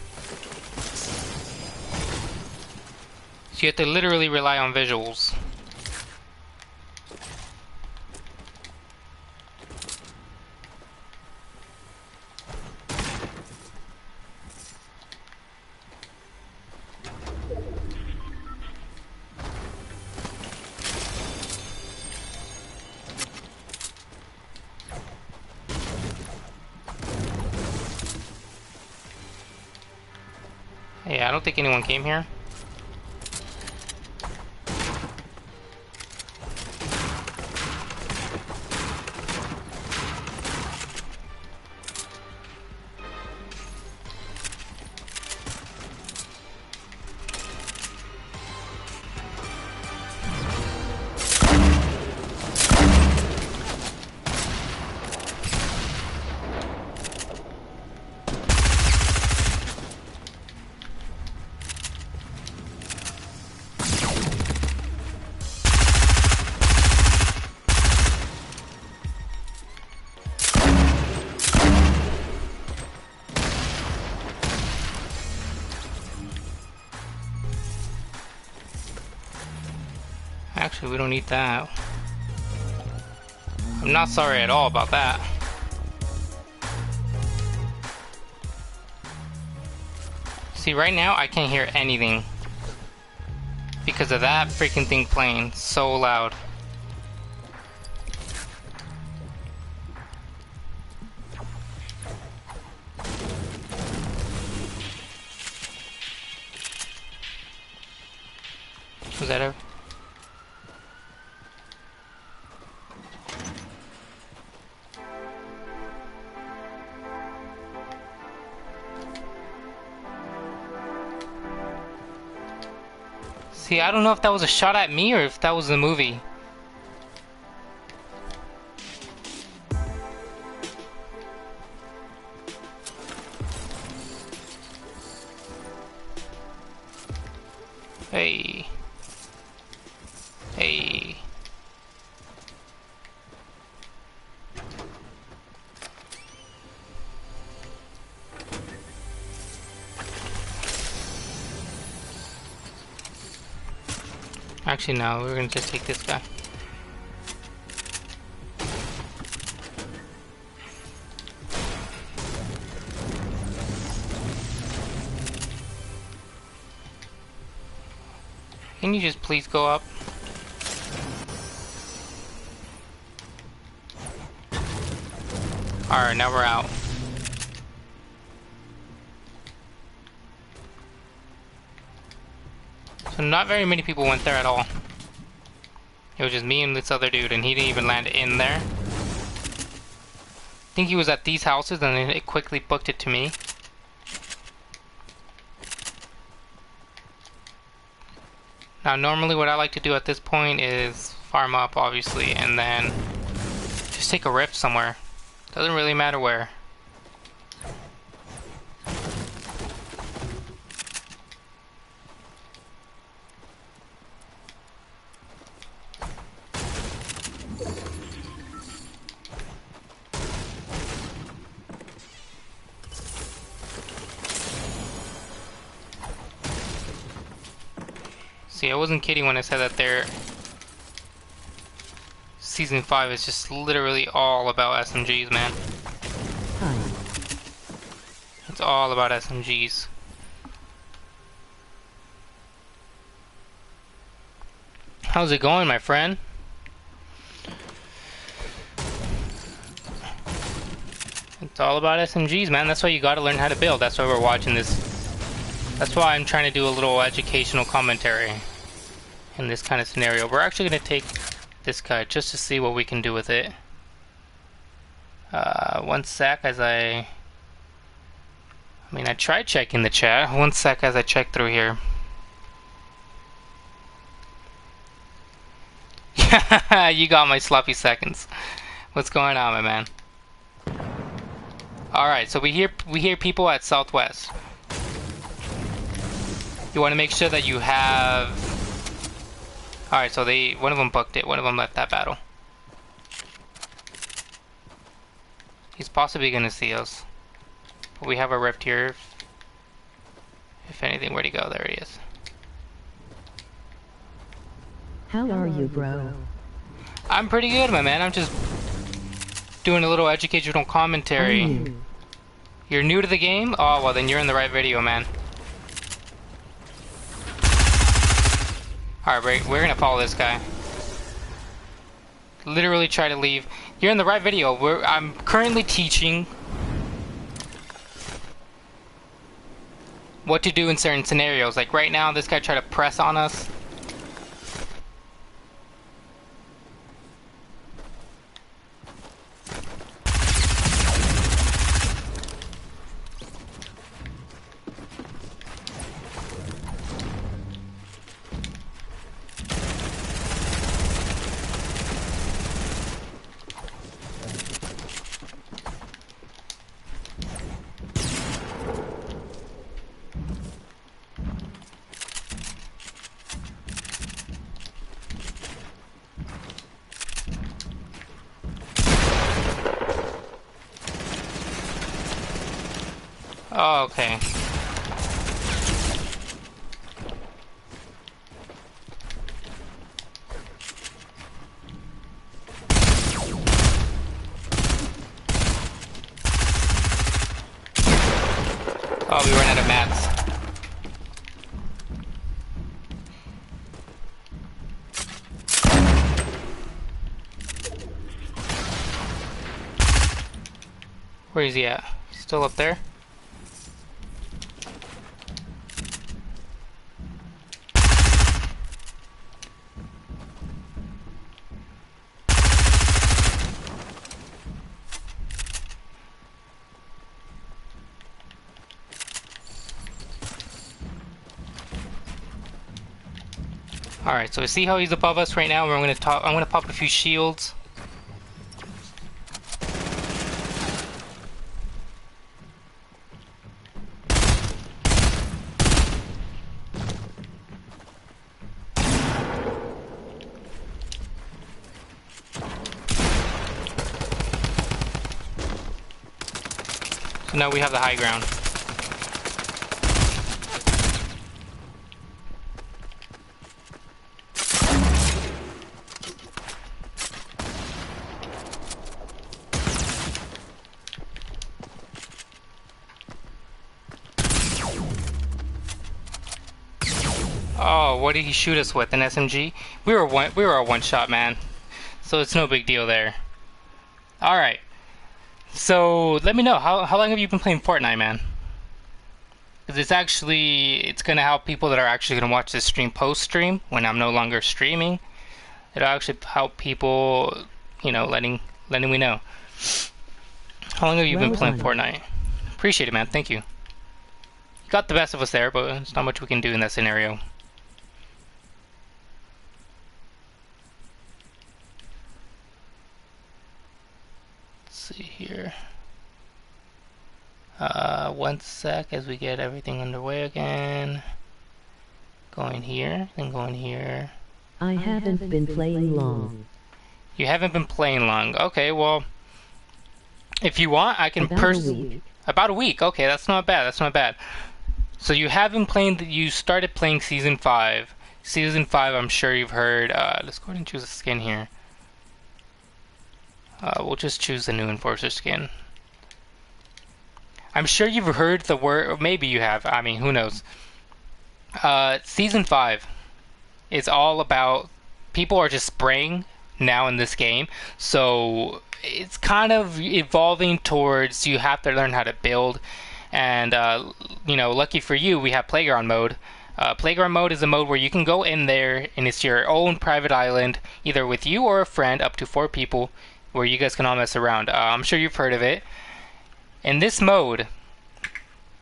So you have to literally rely on visuals. Yeah, I don't think anyone came here. Actually, we don't need that. I'm not sorry at all about that. See, right now I can't hear anything because of that freaking thing playing so loud. Was that ever? See, I don't know if that was a shot at me or if that was the movie. Hey. Hey. Actually, no, we're gonna just take this guy. Can you just please go up? Alright, now we're out. So not very many people went there at all. It was just me and this other dude, and he didn't even land in there. I think he was at these houses, and then it quickly booked it to me. Now normally what I like to do at this point is farm up, obviously, and then just take a rift somewhere. Doesn't really matter where. See, I wasn't kidding when I said that Season 5 is just literally all about SMGs, man. It's all about SMGs. How's it going, my friend? It's all about SMGs, man. That's why you gotta learn how to build. That's why we're watching this. That's why I'm trying to do a little educational commentary in this kind of scenario. We're actually gonna take this guy just to see what we can do with it. One sec as I tried checking the chat. One sec as I check through here. You got my sloppy seconds. What's going on, my man? Alright, so we hear people at Southwest. You want to make sure that you have... Alright, so one of them booked it. One of them left that battle. He's possibly going to see us. But we have a rift here. If anything, where'd he go? There he is. How are you, bro? I'm pretty good, my man. I'm just doing a little educational commentary. You're new to the game? Oh, well then you're in the right video, man. Alright, we're gonna follow this guy. Literally try to leave. You're in the right video. I'm currently teaching what to do in certain scenarios. Like right now, this guy tried to press on us. Oh, okay. Oh, we ran out of mats. Where is he at? Still up there? Alright, so see how he's above us right now? I'm gonna pop a few shields. So now we have the high ground. Oh, what did he shoot us with? An SMG? We were a one shot, man. So it's no big deal there. All right. So let me know how long have you been playing Fortnite, man? Because it's gonna help people that are actually gonna watch this stream post stream when I'm no longer streaming. It'll actually help people, letting me know. How long have you been playing Fortnite? Appreciate it, man. Thank you. You got the best of us there, but there's not much we can do in that scenario. Let's see here. 1 sec as we get everything underway again. Going here, then going here. I haven't been playing long. You haven't been playing long. Okay, well, if you want, I can About a week. Okay, that's not bad. That's not bad. So you haven't played. You started playing season 5. Season 5. I'm sure you've heard. Let's go ahead and choose a skin here. We'll just choose the new Enforcer skin. I'm sure you've heard the word. Or maybe you have. I mean, who knows? Season 5 is all about people are just spraying now in this game. So it's kind of evolving towards you have to learn how to build. And, lucky for you, we have Playground mode. Playground mode is a mode where you can go in there and it's your own private island, either with you or a friend, up to 4 people, where you guys can all mess around. I'm sure you've heard of it. In this mode,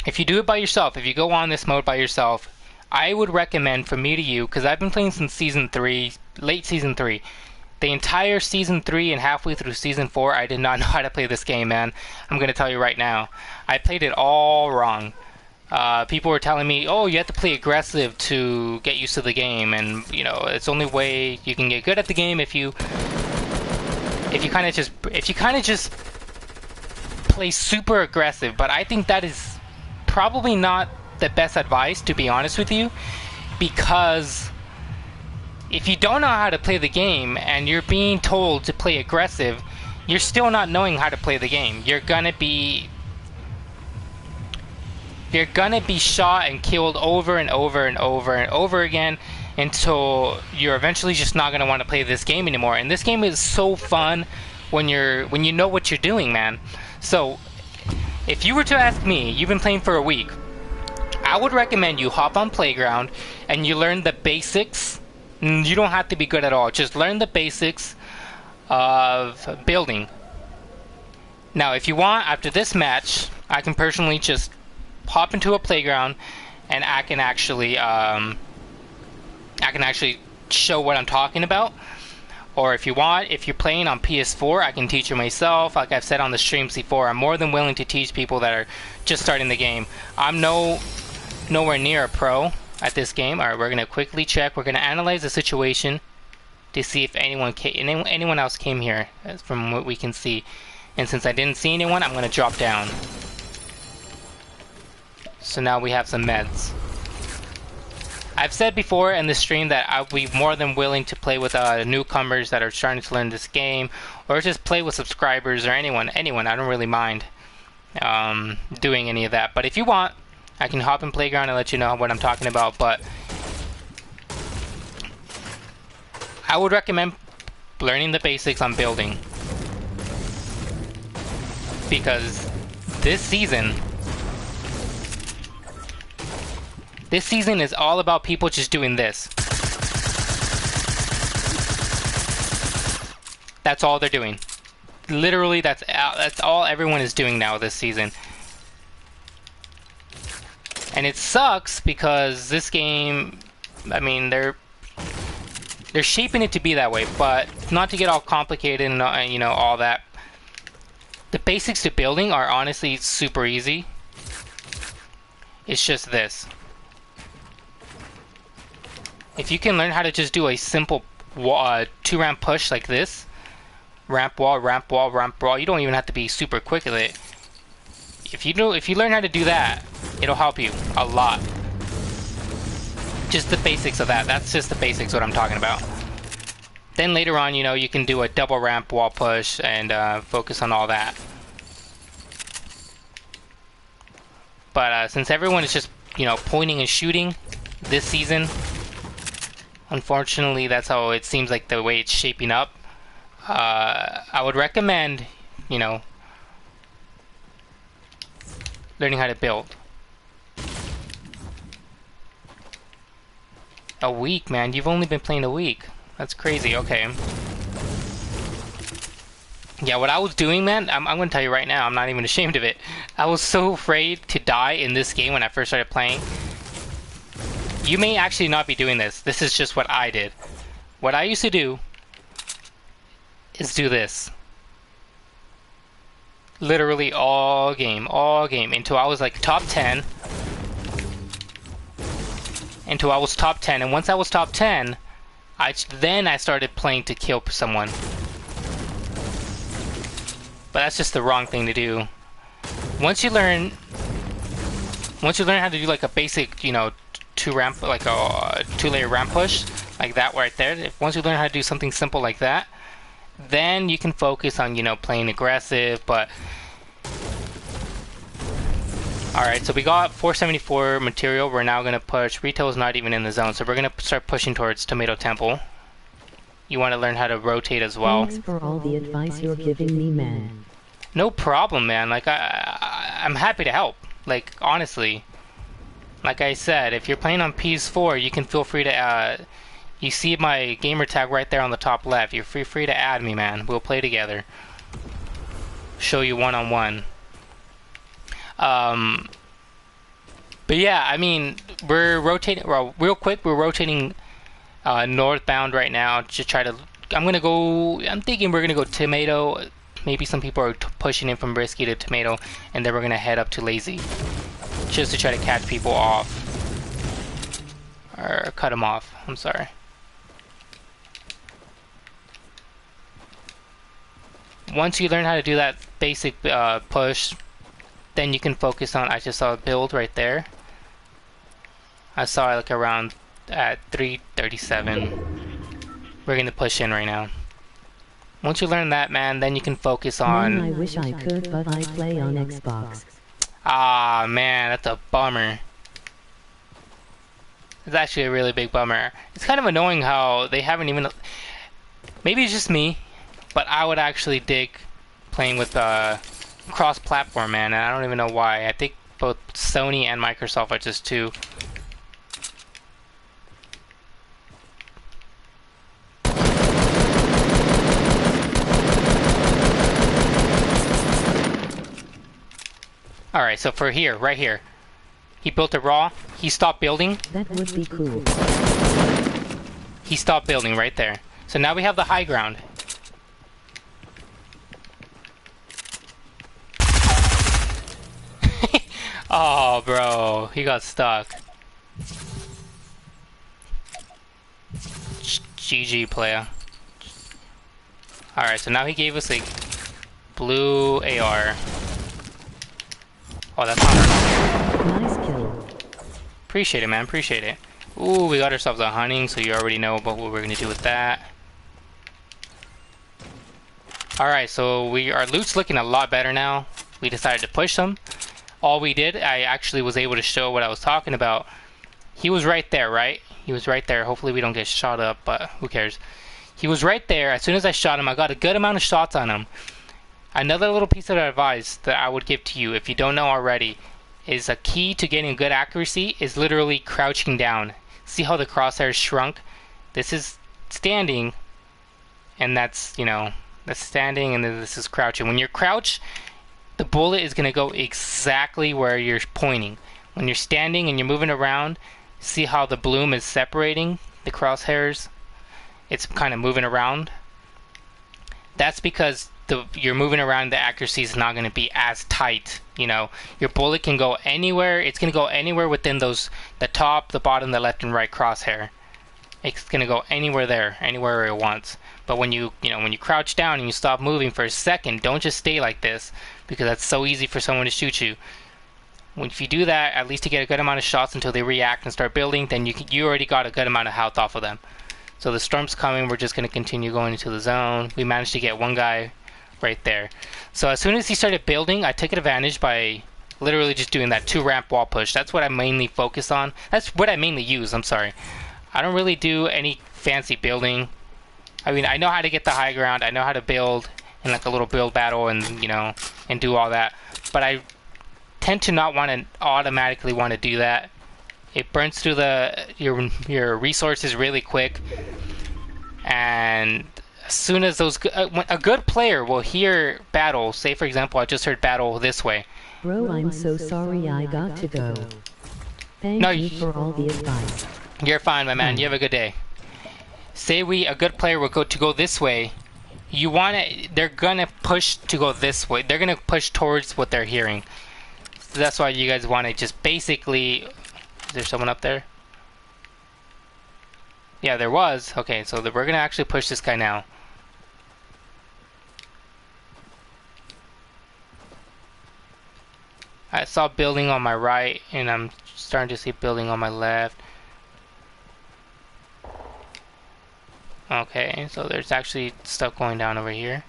if you do it by yourself, if you go on this mode by yourself, I would recommend from me to you, because I've been playing since season 3, late season 3. The entire season 3 and halfway through season 4, I did not know how to play this game, man. I'm going to tell you right now. I played it all wrong. People were telling me, oh, you have to play aggressive to get used to the game, and, it's the only way you can get good at the game if you kind of just play super aggressive. But I think that is probably not the best advice, to be honest with you, because if you don't know how to play the game and you're being told to play aggressive, you're still not knowing how to play the game. You're gonna be shot and killed over and over and over and over again until you're eventually just not gonna want to play this game anymore. And this game is so fun when you know what you're doing, man. So if you were to ask me, you've been playing for a week, I would recommend you hop on Playground and you learn the basics. You don't have to be good at all. Just learn the basics of building. Now, if you want, after this match, I can personally just hop into a playground and I can actually show what I'm talking about. Or if you want, if you're playing on PS4, I can teach you myself. Like I've said on the streams before, I'm more than willing to teach people that are just starting the game. I'm nowhere near a pro at this game. Alright, we're going to quickly check. We're going to analyze the situation to see if anyone else came here, from what we can see. And since I didn't see anyone, I'm going to drop down. So now we have some meds. I've said before in the stream that I'll be more than willing to play with newcomers that are starting to learn this game, or just play with subscribers or anyone. I don't really mind doing any of that. But if you want, I can hop in Playground and let you know what I'm talking about. But I would recommend learning the basics on building, because this season is all about people just doing this. That's all they're doing. Literally, that's all everyone is doing now this season. And it sucks because this game, I mean, they're shaping it to be that way, but not to get all complicated and all that. The basics to building are honestly super easy. It's just this. If you can learn how to just do a simple 2-ramp push like this, ramp wall, ramp wall, ramp wall, you don't even have to be super quick with it. If you learn how to do that, it'll help you a lot. Just the basics of that. That's just the basics what I'm talking about. Then later on, you can do a double ramp wall push and focus on all that. But since everyone is just, pointing and shooting this season, Unfortunately, that's how it seems like the way it's shaping up. I would recommend, you know, learning how to build. A week, man. You've only been playing a week. That's crazy. Okay. Yeah, what I was doing, man, I'm going to tell you right now, I'm not even ashamed of it. I was so afraid to die in this game when I first started playing. You may actually not be doing this. This is just what I did. What I used to do is do this. Literally all game, until I was like top 10. Until I was top 10, and once I was top 10, then I started playing to kill someone. But that's just the wrong thing to do. Once you learn how to do like a basic, you know, like a 2-layer ramp push, like that right there. Once you learn how to do something simple like that, then you can focus on, you know, playing aggressive. But all right, so we got 474 material. We're now gonna push. Retail is not even in the zone, so we're gonna start pushing towards Tomato Temple. You want to learn how to rotate as well. Thanks for all the advice you're giving me, man. No problem, man. Like I'm happy to help. Like honestly, like I said, if you're playing on PS4, you can feel free to. You see my gamer tag right there on the top left. You're free to add me, man. We'll play together. Show you one-on-one. But yeah, I mean, we're rotating. Well, real quick, we're rotating northbound right now to try to. I'm thinking we're gonna go Tomato. Maybe some people are pushing in from Risky to Tomato, and then we're gonna head up to Lazy, just to try to catch people off or cut them off. I'm sorry. Once you learn how to do that basic push, then you can focus on. I just saw a build right there. I saw it like around at 337. We're gonna push in right now. Once you learn that, man, then you can focus on. Man, I wish I could, but I play on Xbox. Ah, man, that's a bummer. It's actually a really big bummer. It's kind of annoying how they haven't even. Maybe it's just me, but I would actually dig playing with cross-platform, man. And I don't even know why. I think both Sony and Microsoft are just too. Alright, so for here, right here, he built a raw, he stopped building. That would be cool. He stopped building right there. So now we have the high ground. Oh, bro, he got stuck. GG, player. Alright, so now he gave us a blue AR. Oh, that's not. Nice kill. Appreciate it, man. Appreciate it. Ooh, we got ourselves a hunting, so you already know about what we're gonna do with that. Alright, so our loot's looking a lot better now. We decided to push them. All we did, I actually was able to show what I was talking about. He was right there, right? He was right there. Hopefully we don't get shot up, but who cares? He was right there. As soon as I shot him, I got a good amount of shots on him. Another little piece of advice that I would give to you, if you don't know already, is a key to getting good accuracy is literally crouching down. See how the crosshair shrunk? This is standing, and that's, you know, that's standing, and then this is crouching. When you're crouched, the bullet is going to go exactly where you're pointing. When you're standing and you're moving around, see how the bloom is separating the crosshairs? It's kind of moving around. That's because you're moving around, the accuracy is not going to be as tight. You know, your bullet can go anywhere. It's going to go anywhere within those, the top, the bottom, the left and right crosshair. It's going to go anywhere there, anywhere it wants. But when you crouch down and you stop moving for a second, don't just stay like this, because that's so easy for someone to shoot you. If you do that, at least to get a good amount of shots until they react and start building, then you already got a good amount of health off of them. So the storm's coming. We're just going to continue going into the zone. We managed to get one guy right there. So as soon as he started building, I took advantage by literally just doing that 2-ramp wall push. That's what I mainly focus on. That's what I mainly use, I'm sorry. I don't really do any fancy building. I mean, I know how to get the high ground. I know how to build in like a little build battle and, you know, and do all that. But I tend to not want to automatically want to do that. It burns through your resources really quick. And as soon as a good player will hear battle, say for example, I just heard battle this way. Bro, I'm so sorry I got to go. Thank No, you for all the advice. You're fine, my man. You have a good day. Say a good player will go this way. They're gonna push to go this way. They're gonna push towards what they're hearing. So that's why you guys want to just basically. Is there someone up there? Yeah, there was. Okay, so we're gonna actually push this guy now. I saw building on my right, and I'm starting to see building on my left. Okay, so there's actually stuff going down over here.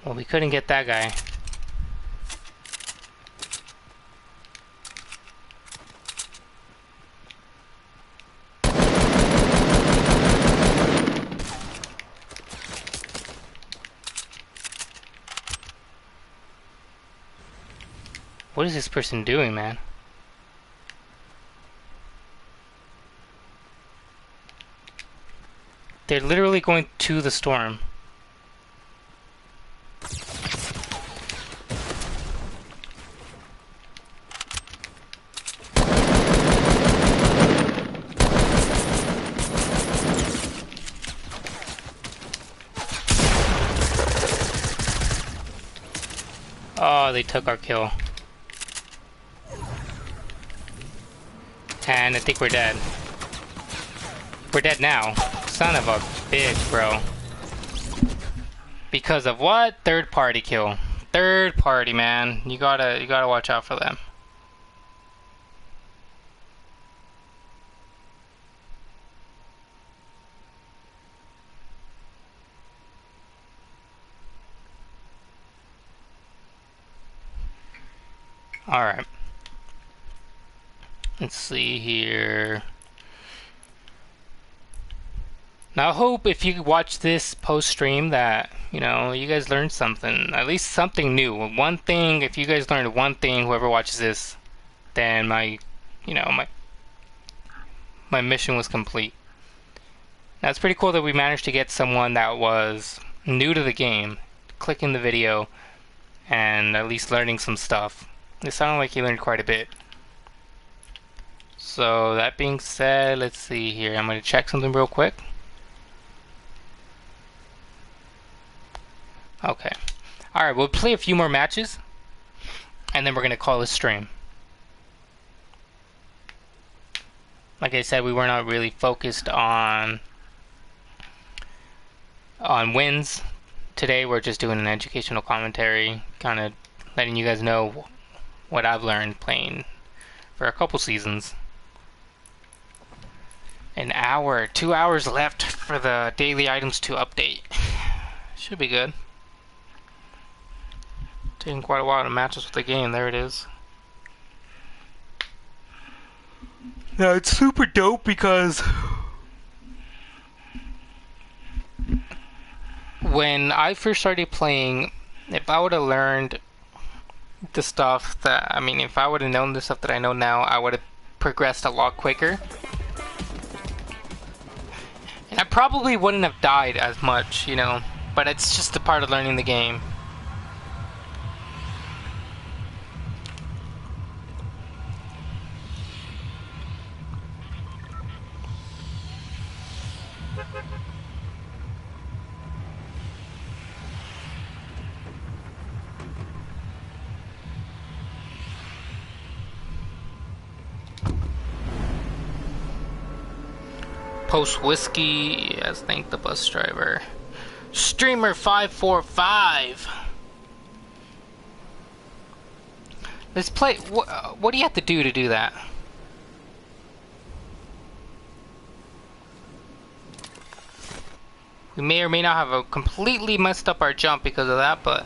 Well, we couldn't get that guy. What is this person doing, man? They're literally going to the storm. Oh, they took our kill. And I think we're dead. We're dead now. Son of a bitch, bro. Because of what? Third party kill. Third party, man. You gotta watch out for them. Alright. Let's see here. Now I hope if you watch this post stream that, you know, you guys learned something. At least something new. One thing, if you guys learned one thing, whoever watches this, then my mission was complete. Now it's pretty cool that we managed to get someone that was new to the game, clicking the video, and at least learning some stuff. It sounded like he learned quite a bit. So that being said, let's see here. I'm going to check something real quick. Okay. Alright, we'll play a few more matches, and then we're going to call this stream. Like I said, we were not really focused on wins. Today we're just doing an educational commentary, kind of letting you guys know what I've learned playing for a couple seasons. An hour, 2 hours left for the daily items to update. Should be good. Taking quite a while to match us with the game. There it is. Now it's super dope because when I first started playing, if I would have learned the stuff that, I mean, if I would have known the stuff that I know now, I would have progressed a lot quicker. And I probably wouldn't have died as much, you know, but it's just a part of learning the game. Post whiskey. Yes, thank the bus driver. Streamer 545. Let's play. What do you have to do that? We may or may not have completely messed up our jump because of that, but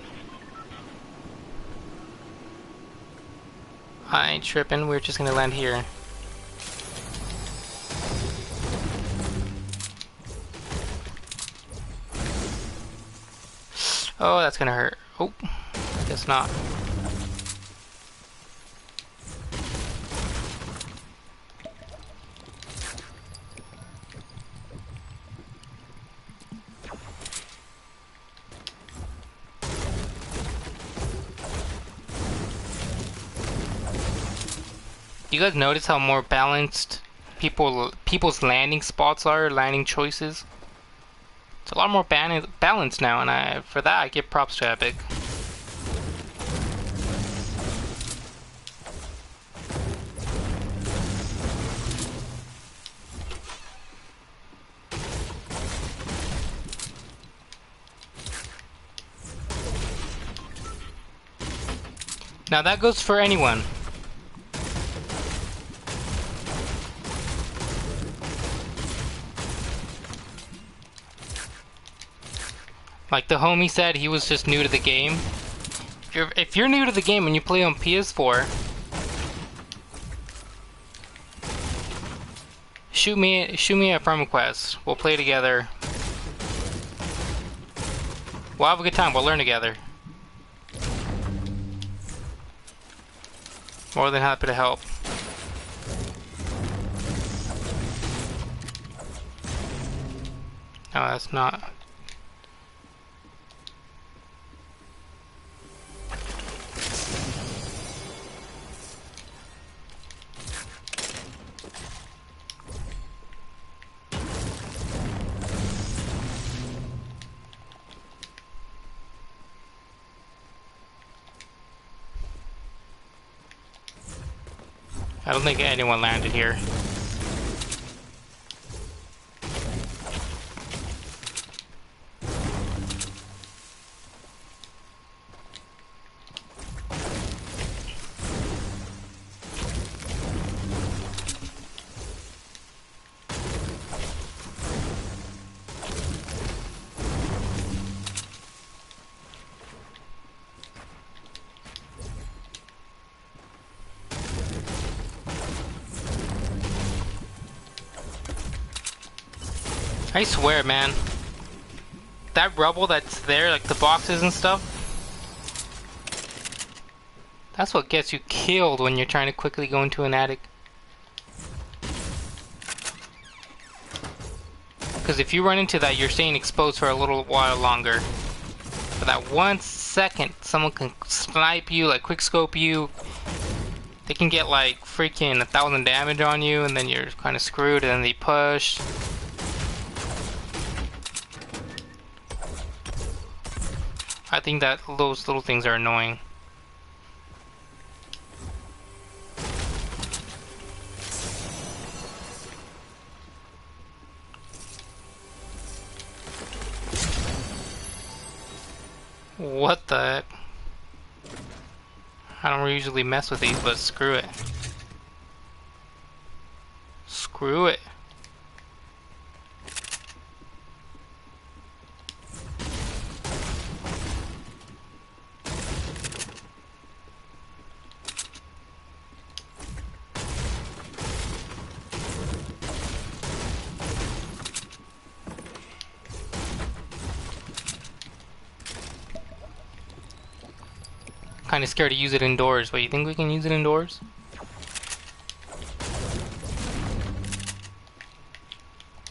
I ain't tripping. We're just gonna land here. Oh, that's gonna hurt. Oh, guess not. You guys notice how more balanced people's landing spots are, landing choices? It's a lot more balanced now, and for that I give props to Epic. Now that goes for anyone. Like the homie said, he was just new to the game. If you're new to the game and you play on PS4, shoot me a friend request. We'll play together. We'll have a good time. We'll learn together. More than happy to help. No, that's not. I don't think anyone landed here. I swear, man. That rubble that's there, like the boxes and stuff, that's what gets you killed when you're trying to quickly go into an attic. Because if you run into that, you're staying exposed for a little while longer. For that 1 second, someone can snipe you, like quickscope you. They can get like freaking 1,000 damage on you, and then you're kind of screwed, and then they push. I think that those little things are annoying. What the heck? I don't usually mess with these, but screw it. Screw it. Kind of scared to use it indoors, but you think we can use it indoors?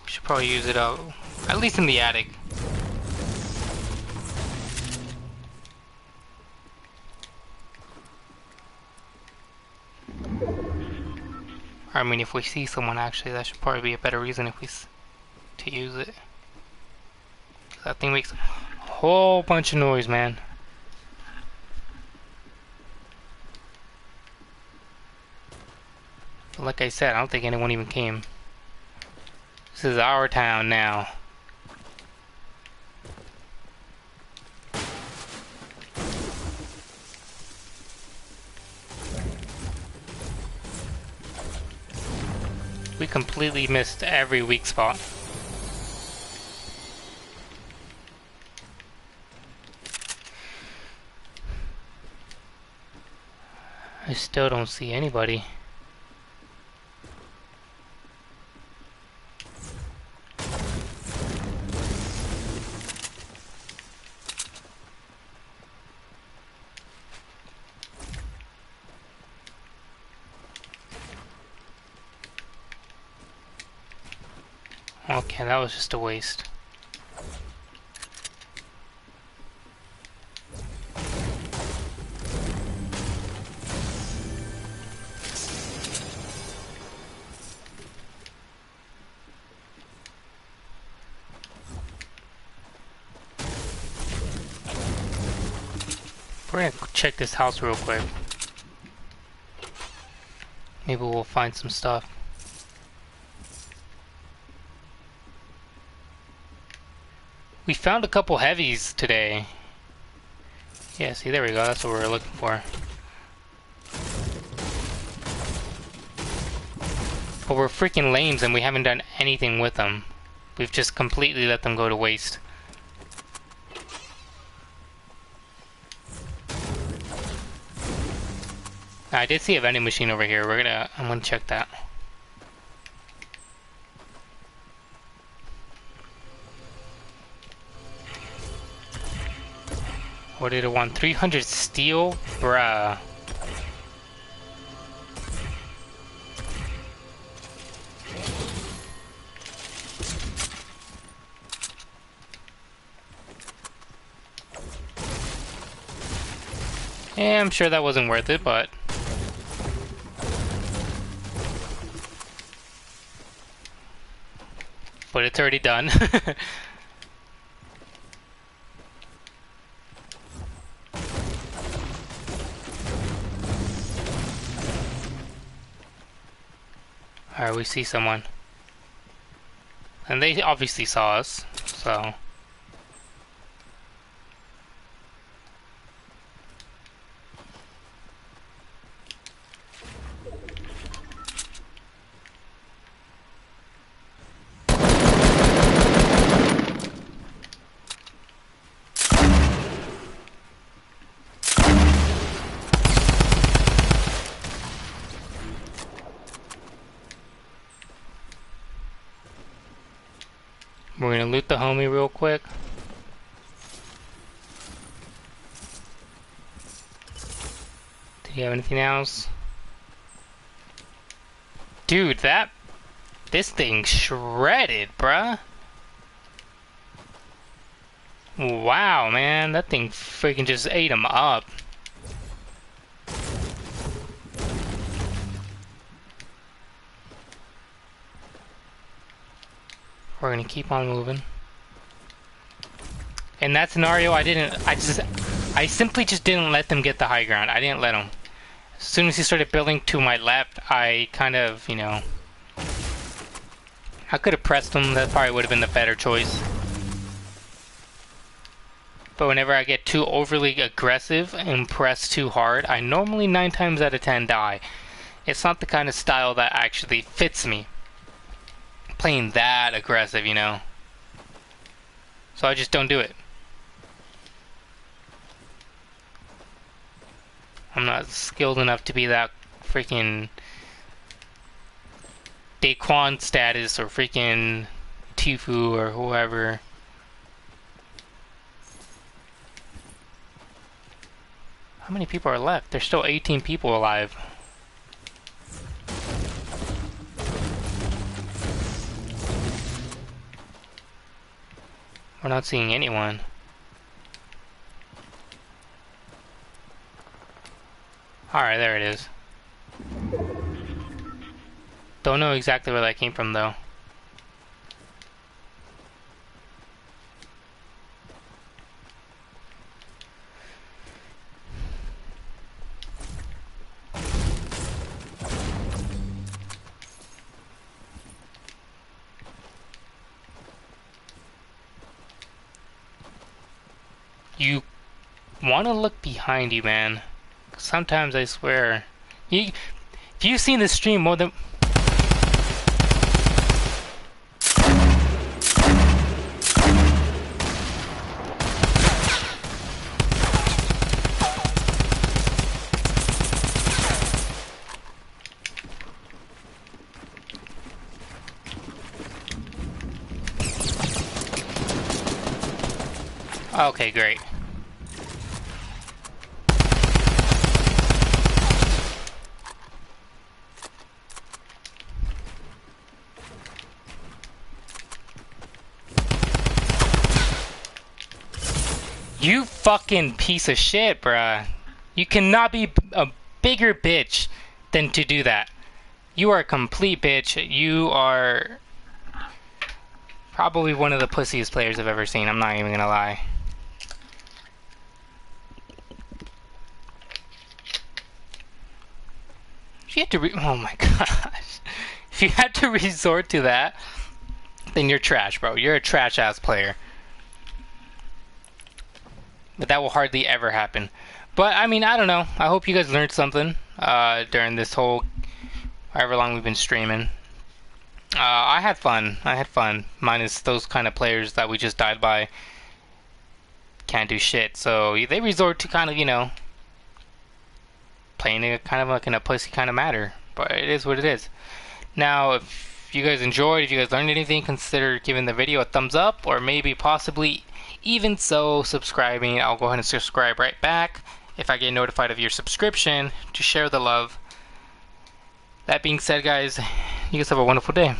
We should probably use it out, at least in the attic. I mean, if we see someone, actually, that should probably be a better reason if to use it. That thing makes a whole bunch of noise, man. Like I said, I don't think anyone even came. This is our town now. We completely missed every weak spot. I still don't see anybody. Okay, that was just a waste. We're gonna check this house real quick. Maybe we'll find some stuff. We found a couple heavies today. Yeah, see, there we go. That's what we were looking for. But we're freaking lames and we haven't done anything with them. We've just completely let them go to waste. I did see a vending machine over here. I'm gonna check that. What did it want? 300 steel? Bruh. Yeah, I'm sure that wasn't worth it, but... But it's already done. Alright, we see someone. And they obviously saw us, so... We're gonna loot the homie real quick. Did he have anything else? Dude, this thing shredded, bruh. Wow, man, that thing freaking just ate him up. We're gonna keep on moving. In that scenario, I simply just didn't let them get the high ground. I didn't let them. As soon as he started building to my left, I kind of, you know... I could have pressed him, that probably would have been the better choice. But whenever I get too overly aggressive and press too hard, I normally 9 times out of 10 die. It's not the kind of style that actually fits me. Playing that aggressive, you know. So I just don't do it. I'm not skilled enough to be that freaking Daquan status or freaking Tifu or whoever. How many people are left? There's still 18 people alive. We're not seeing anyone. Alright, there it is. Don't know exactly where that came from though. You want to look behind you, man. Sometimes I swear. If you've seen this stream more than... Okay, great. You fucking piece of shit, bruh. You cannot be a bigger bitch than to do that. You are a complete bitch. You are probably one of the pussiest players I've ever seen. I'm not even gonna lie. If you had to oh my gosh. If you had to resort to that, then you're trash, bro. You're a trash ass player. But that will hardly ever happen. But I mean, I don't know. I hope you guys learned something during this whole however long we've been streaming. I had fun. I had fun. Minus those kind of players that we just died by. Can't do shit. So they resort to kind of, you know, playing it kind of like in a pussy kind of matter. But it is what it is. Now, if you guys enjoyed, if you guys learned anything, consider giving the video a thumbs up, or maybe possibly even so subscribing. I'll go ahead and subscribe right back if I get notified of your subscription to share the love. That being said, guys, you guys have a wonderful day.